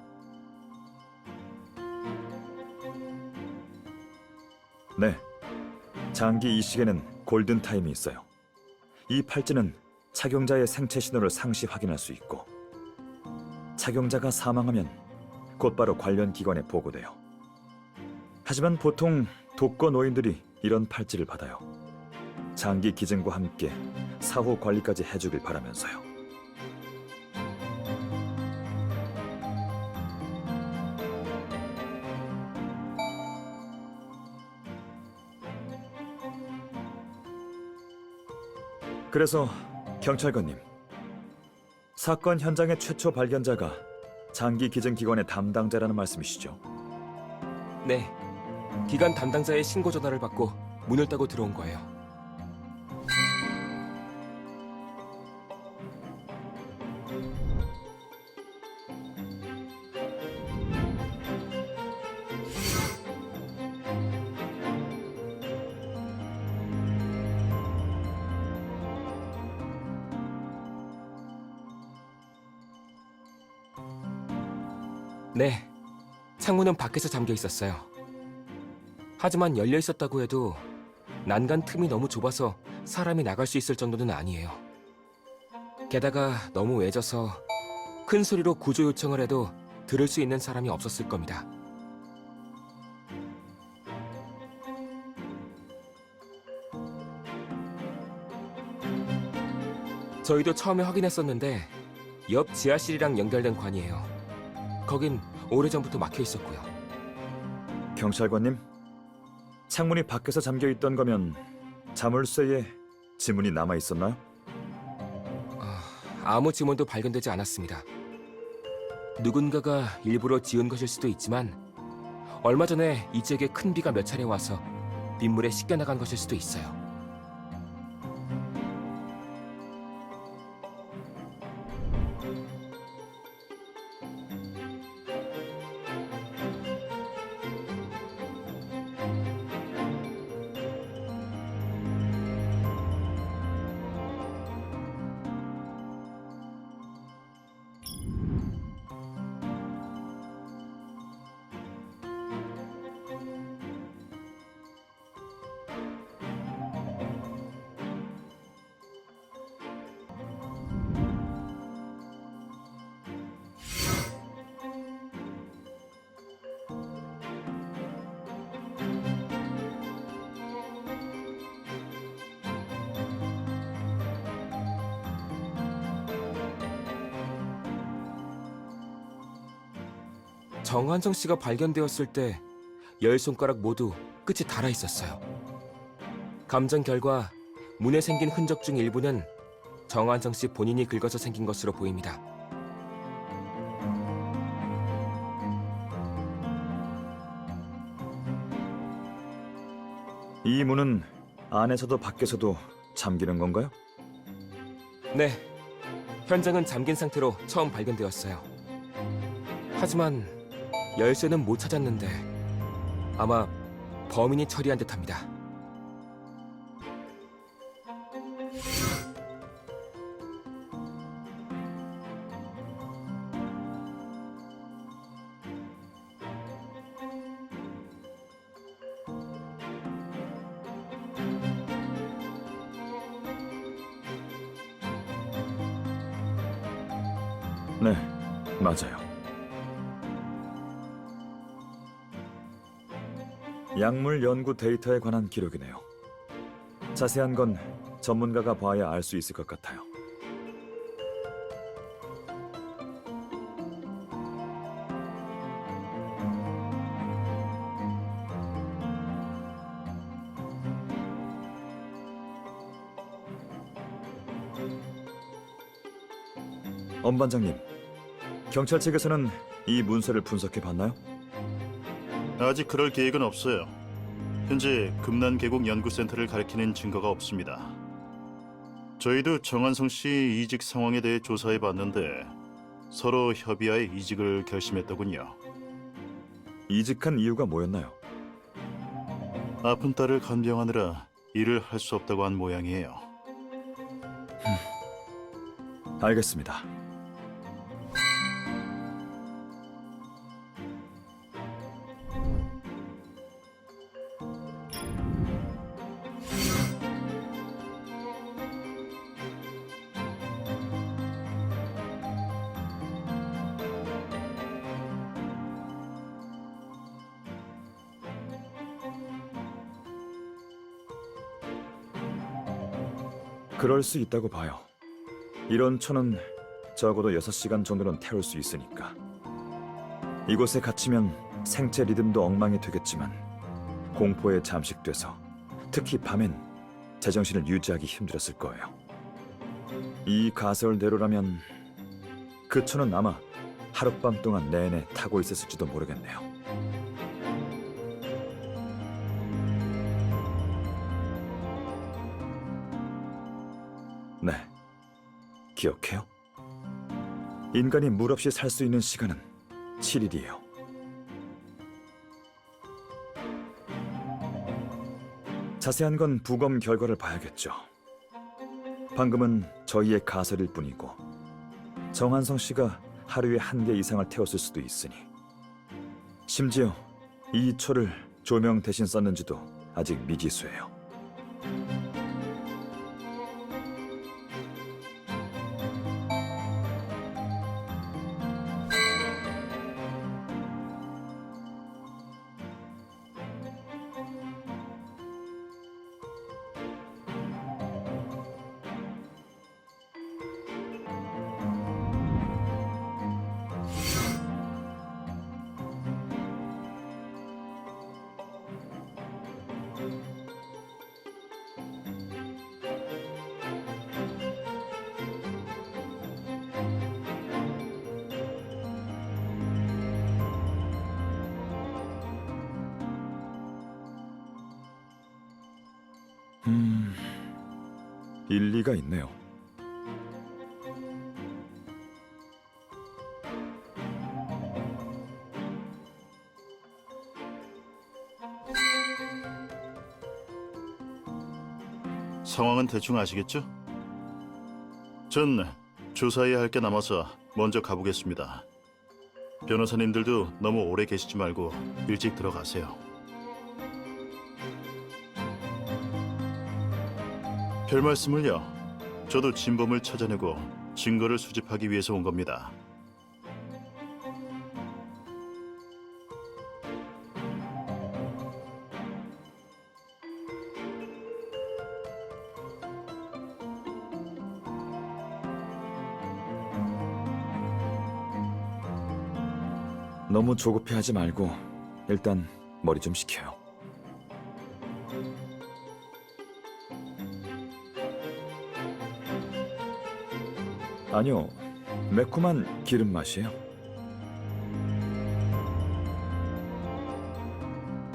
네, 장기 이식에는 골든타임이 있어요. 이 팔찌는 착용자의 생체 신호를 상시 확인할 수 있고 착용자가 사망하면 곧바로 관련 기관에 보고돼요. 하지만 보통 독거 노인들이 이런 팔찌를 받아요. 장기 기증과 함께 사후 관리까지 해주길 바라면서요. 그래서 경찰관님, 사건 현장의 최초 발견자가 장기 기증 기관의 담당자라는 말씀이시죠? 네. 기관 담당자의 신고 전화를 받고 문을 따고 들어온 거예요. 네. 창문은 밖에서 잠겨 있었어요. 하지만 열려 있었다고 해도 난간 틈이 너무 좁아서 사람이 나갈 수 있을 정도는 아니에요. 게다가 너무 외져서 큰 소리로 구조 요청을 해도 들을 수 있는 사람이 없었을 겁니다. 저희도 처음에 확인했었는데 옆 지하실이랑 연결된 관이에요. 거긴 오래전부터 막혀 있었고요. 경찰관님, 창문이 밖에서 잠겨 있던 거면 자물쇠에 지문이 남아 있었나요? 아무 지문도 발견되지 않았습니다. 누군가가 일부러 지은 것일 수도 있지만 얼마 전에 이 지역에 큰 비가 몇 차례 와서 빗물에 씻겨나간 것일 수도 있어요. 정한성 씨가 발견되었을 때 10손가락 모두 끝이 닳아 있었어요. 감정 결과 문에 생긴 흔적 중 일부는 정한성 씨 본인이 긁어서 생긴 것으로 보입니다. 이 문은 안에서도 밖에서도 잠기는 건가요? 네, 현장은 잠긴 상태로 처음 발견되었어요. 하지만 열쇠는 못 찾았는데 아마 범인이 처리한 듯합니다. 네, 맞아요. 약물 연구 데이터에 관한 기록이네요. 자세한 건 전문가가 봐야 알 수 있을 것 같아요. 엄 반장님, 경찰 측에서는 이 문서를 분석해 봤나요? 아직 그럴 계획은 없어요. 현재 금난계곡연구센터를 가리키는 증거가 없습니다. 저희도 정한성 씨 이직 상황에 대해 조사해 봤는데 서로 협의하에 이직을 결심했더군요. 이직한 이유가 뭐였나요? 아픈 딸을 간병하느라 일을 할 수 없다고 한 모양이에요. 알겠습니다. 그럴 수 있다고 봐요. 이런 초는 적어도 6시간 정도는 태울 수 있으니까. 이곳에 갇히면 생체 리듬도 엉망이 되겠지만 공포에 잠식돼서 특히 밤엔 제정신을 유지하기 힘들었을 거예요. 이 가설대로라면 그 초는 아마 하룻밤 동안 내내 타고 있었을지도 모르겠네요. 네, 기억해요? 인간이 물 없이 살 수 있는 시간은 7일이에요. 자세한 건 부검 결과를 봐야겠죠. 방금은 저희의 가설일 뿐이고 정한성 씨가 하루에 1개 이상을 태웠을 수도 있으니 심지어 이 초를 조명 대신 썼는지도 아직 미지수예요. 일리가 있네요. 상황은 대충 아시겠죠? 전 조사해야 할 게 남아서 먼저 가보겠습니다. 변호사님들도 너무 오래 계시지 말고 일찍 들어가세요. 별 말씀을요. 저도 진범을 찾아내고 증거를 수집하기 위해서 온 겁니다. 너무 조급해하지 말고 일단 머리 좀 식혀요. 아니요, 매콤한 기름 맛이에요.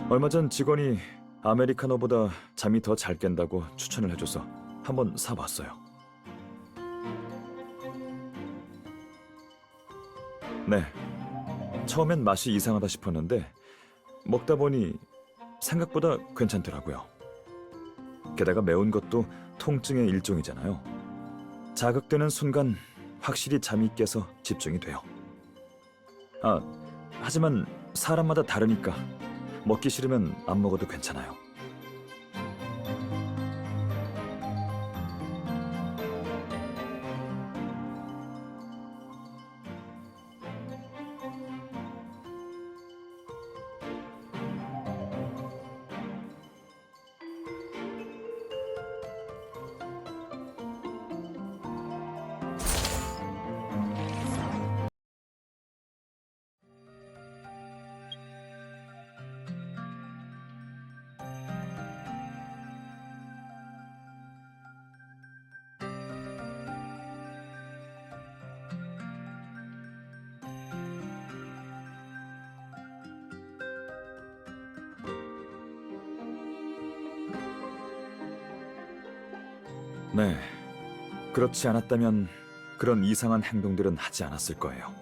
얼마 전 직원이 아메리카노보다 잠이 더 잘 깬다고 추천을 해줘서 한번 사봤어요. 네, 처음엔 맛이 이상하다 싶었는데 먹다 보니 생각보다 괜찮더라고요. 게다가 매운 것도 통증의 일종이잖아요. 자극되는 순간 확실히 잠이 깨서 집중이 돼요. 하지만 사람마다 다르니까 먹기 싫으면 안 먹어도 괜찮아요. 네, 그렇지 않았다면 그런 이상한 행동들은 하지 않았을 거예요.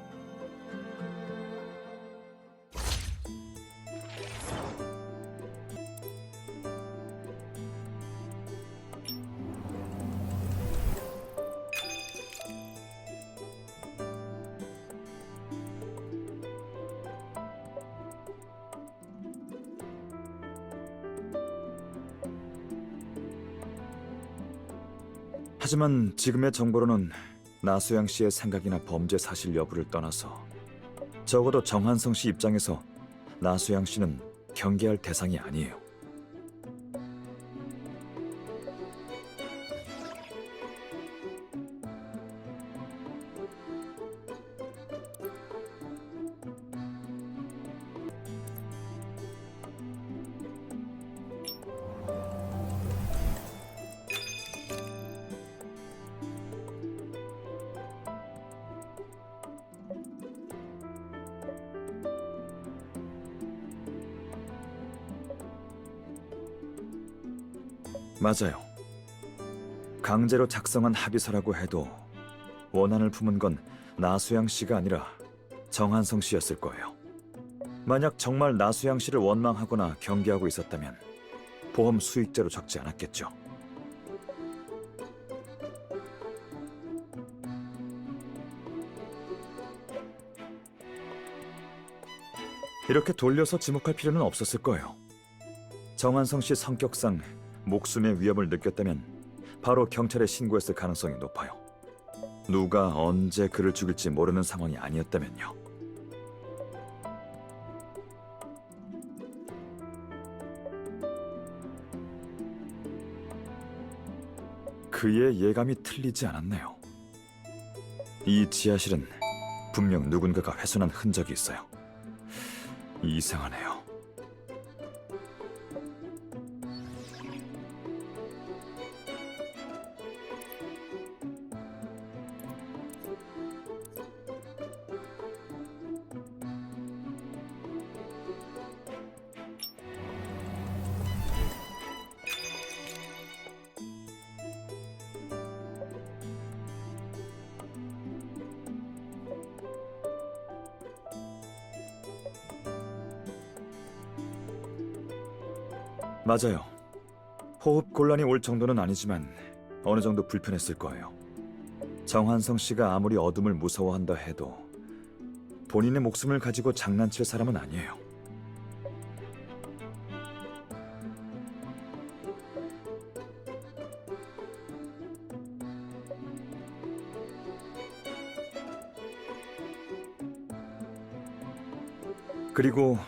하지만 지금의 정보로는 나수양 씨의 생각이나 범죄 사실 여부를 떠나서 적어도 정한성 씨 입장에서 나수양 씨는 경계할 대상이 아니에요. 맞아요. 강제로 작성한 합의서라고 해도 원한을 품은 건 나수양 씨가 아니라 정한성 씨였을 거예요. 만약 정말 나수양 씨를 원망하거나 경계하고 있었다면 보험 수익자로 적지 않았겠죠. 이렇게 돌려서 지목할 필요는 없었을 거예요. 정한성 씨 성격상 목숨의 위협을 느꼈다면 바로 경찰에 신고했을 가능성이 높아요. 누가 언제 그를 죽일지 모르는 상황이 아니었다면요. 그의 예감이 틀리지 않았네요. 이 지하실은 분명 누군가가 훼손한 흔적이 있어요. 이상하네요. 맞아요. 호흡 곤란이 올 정도는 아니지만 어느 정도 불편했을 거예요. 정한성 씨가 아무리 어둠을 무서워한다 해도 본인의 목숨을 가지고 장난칠 사람은 아니에요. 그리고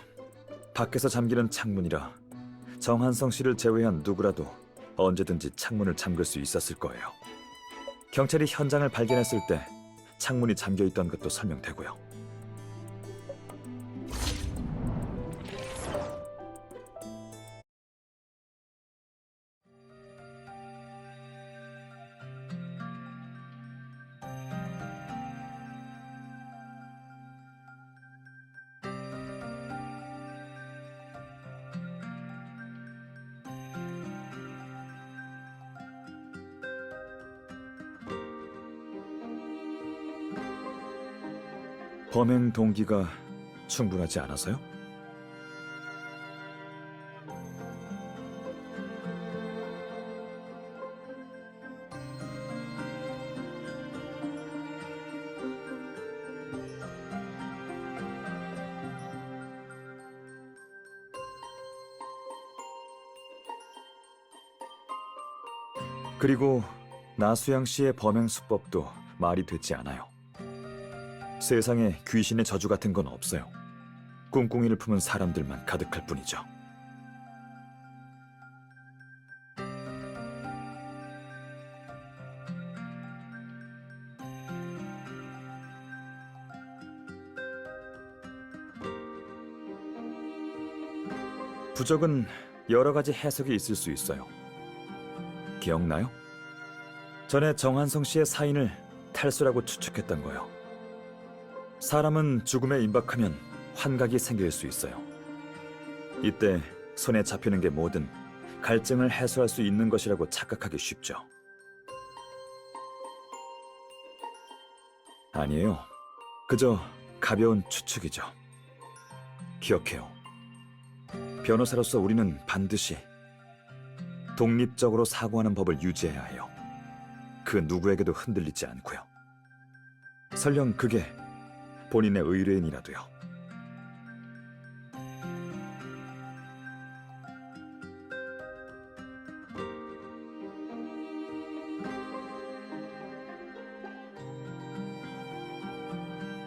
밖에서 잠기는 창문이라 정한성 씨를 제외한 누구라도 언제든지 창문을 잠글 수 있었을 거예요. 경찰이 현장을 발견했을 때 창문이 잠겨 있던 것도 설명되고요. 범행 동기가 충분하지 않아서요? 그리고 나수양 씨의 범행 수법도 말이 되지 않아요. 세상에 귀신의 저주 같은 건 없어요. 꿍꿍이를 품은 사람들만 가득할 뿐이죠. 부적은 여러 가지 해석이 있을 수 있어요. 기억나요? 전에 정한성 씨의 사인을 탈수라고 추측했던 거요. 사람은 죽음에 임박하면 환각이 생길 수 있어요. 이때 손에 잡히는 게 뭐든 갈증을 해소할 수 있는 것이라고 착각하기 쉽죠. 아니에요. 그저 가벼운 추측이죠. 기억해요. 변호사로서 우리는 반드시 독립적으로 사고하는 법을 유지해야 해요. 그 누구에게도 흔들리지 않고요. 설령 그게 본인의 의뢰인이라도요.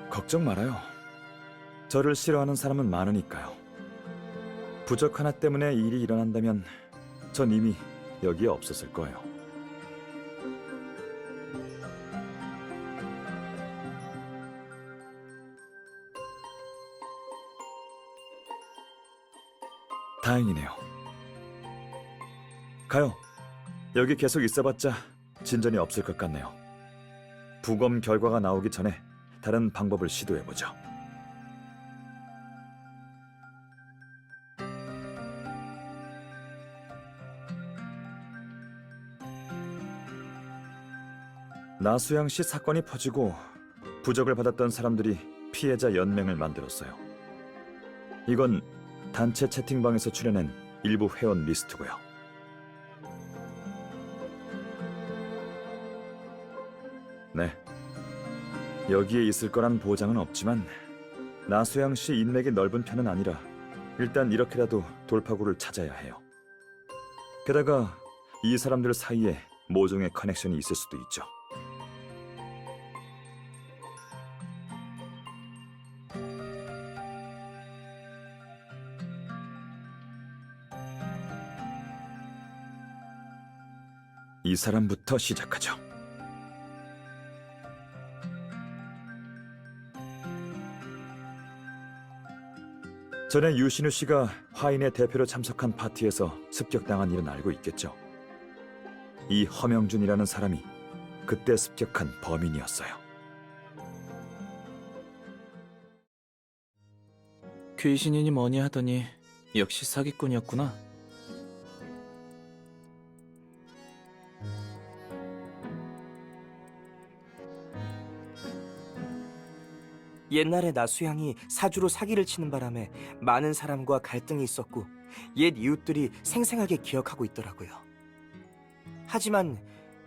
걱정 말아요. 저를 싫어하는 사람은 많으니까요. 부적 하나 때문에 일이 일어난다면 전 이미 여기에 없었을 거예요. 다행이네요. 가요. 여기 계속 있어봤자 진전이 없을 것 같네요. 부검 결과가 나오기 전에 다른 방법을 시도해보죠. 나수양 씨 사건이 퍼지고 부적을 받았던 사람들이 피해자 연맹을 만들었어요. 이건 단체 채팅방에서 출연한 일부 회원 리스트고요. 네. 여기에 있을 거란 보장은 없지만 나수양 씨 인맥이 넓은 편은 아니라 일단 이렇게라도 돌파구를 찾아야 해요. 게다가 이 사람들 사이에 모종의 커넥션이 있을 수도 있죠. 이 사람부터 시작하죠. 전에 유신우 씨가 화인의 대표로 참석한 파티에서 습격당한 일은 알고 있겠죠. 이 허명준이라는 사람이 그때 습격한 범인이었어요. 귀신이니 뭐니 하더니 역시 사기꾼이었구나. 옛날에 나수양이 사주로 사기를 치는 바람에 많은 사람과 갈등이 있었고 옛 이웃들이 생생하게 기억하고 있더라고요. 하지만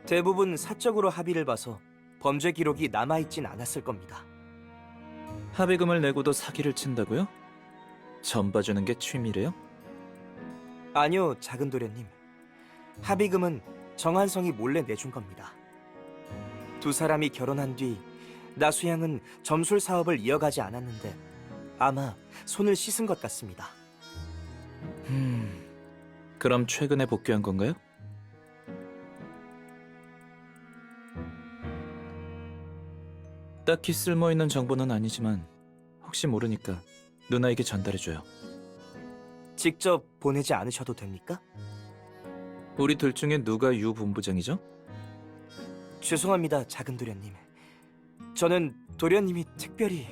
대부분 사적으로 합의를 봐서 범죄 기록이 남아있진 않았을 겁니다. 합의금을 내고도 사기를 친다고요? 전 봐주는 게 취미래요? 아니요, 작은 도련님. 합의금은 정한성이 몰래 내준 겁니다. 두 사람이 결혼한 뒤 나수양은 점술 사업을 이어가지 않았는데 아마 손을 씻은 것 같습니다. 그럼 최근에 복귀한 건가요? 딱히 쓸모있는 정보는 아니지만 혹시 모르니까 누나에게 전달해줘요. 직접 보내지 않으셔도 됩니까? 우리 둘 중에 누가 유 본부장이죠? 죄송합니다, 작은 도련님. 저는 도련님이 특별히...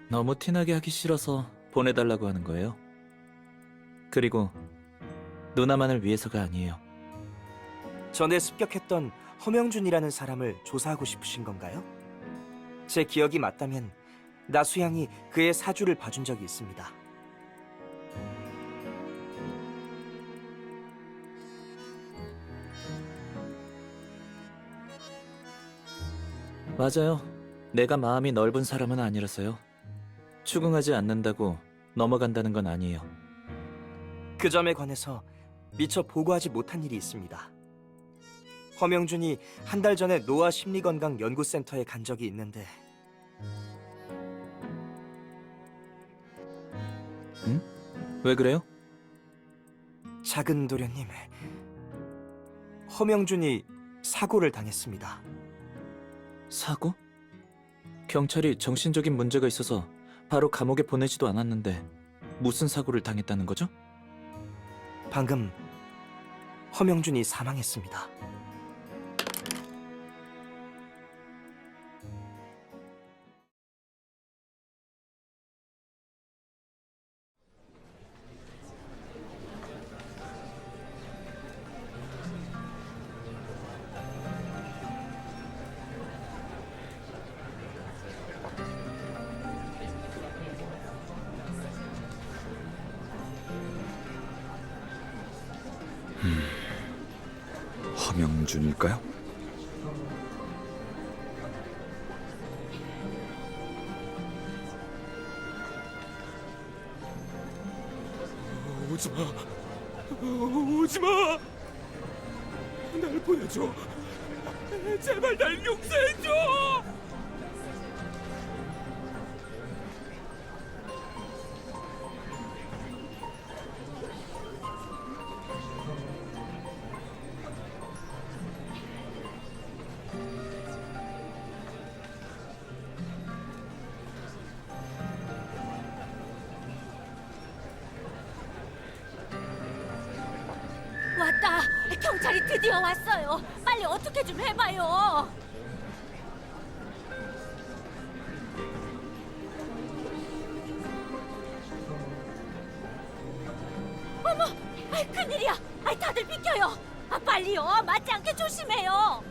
너무 티나게 하기 싫어서 보내달라고 하는 거예요. 그리고 누나만을 위해서가 아니에요. 전에 습격했던 허명준이라는 사람을 조사하고 싶으신 건가요? 제 기억이 맞다면 나수양이 그의 사주를 봐준 적이 있습니다. 맞아요. 내가 마음이 넓은 사람은 아니라서요. 추궁하지 않는다고 넘어간다는 건 아니에요. 그 점에 관해서 미처 보고하지 못한 일이 있습니다. 허명준이 한 달 전에 노아 심리건강연구센터에 간 적이 있는데 왜 그래요? 작은 도련님, 허명준이 사고를 당했습니다. 사고? 경찰이 정신적인 문제가 있어서 바로 감옥에 보내지도 않았는데 무슨 사고를 당했다는 거죠? 방금 허명준이 사망했습니다. 허명준일까요? 오지마! 날 보내줘. 제발 날 용서해줘! 왔다! 경찰이 드디어 왔어요! 빨리 어떻게 좀 해봐요! 어머! 큰일이야! 아이, 다들 비켜요. 아, 빨리요. 맞지 않게 조심해요.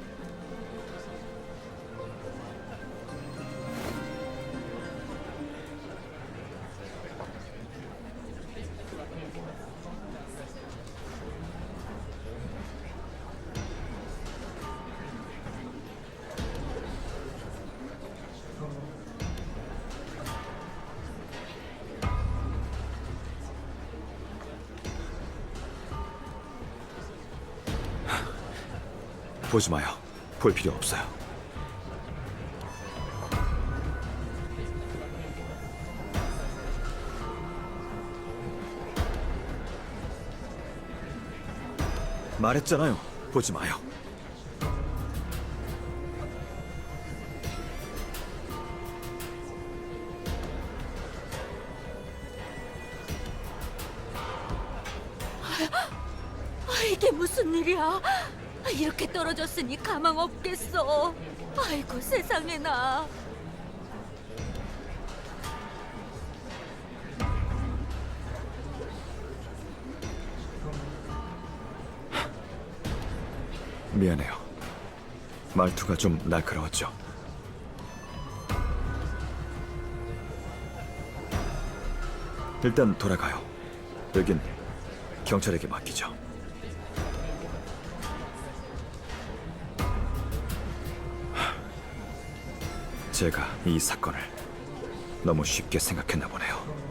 보지 마요. 볼 필요 없어요. 말했잖아요. 보지 마요. 아, 이게 무슨 일이야? 아, 이렇게 떨어졌으니 가망 없겠어. 아이고, 세상에나. 미안해요. 말투가 좀 날카로웠죠. 일단 돌아가요. 여긴 경찰에게 맡기죠. 제가 이 사건을 너무 쉽게 생각했나 보네요.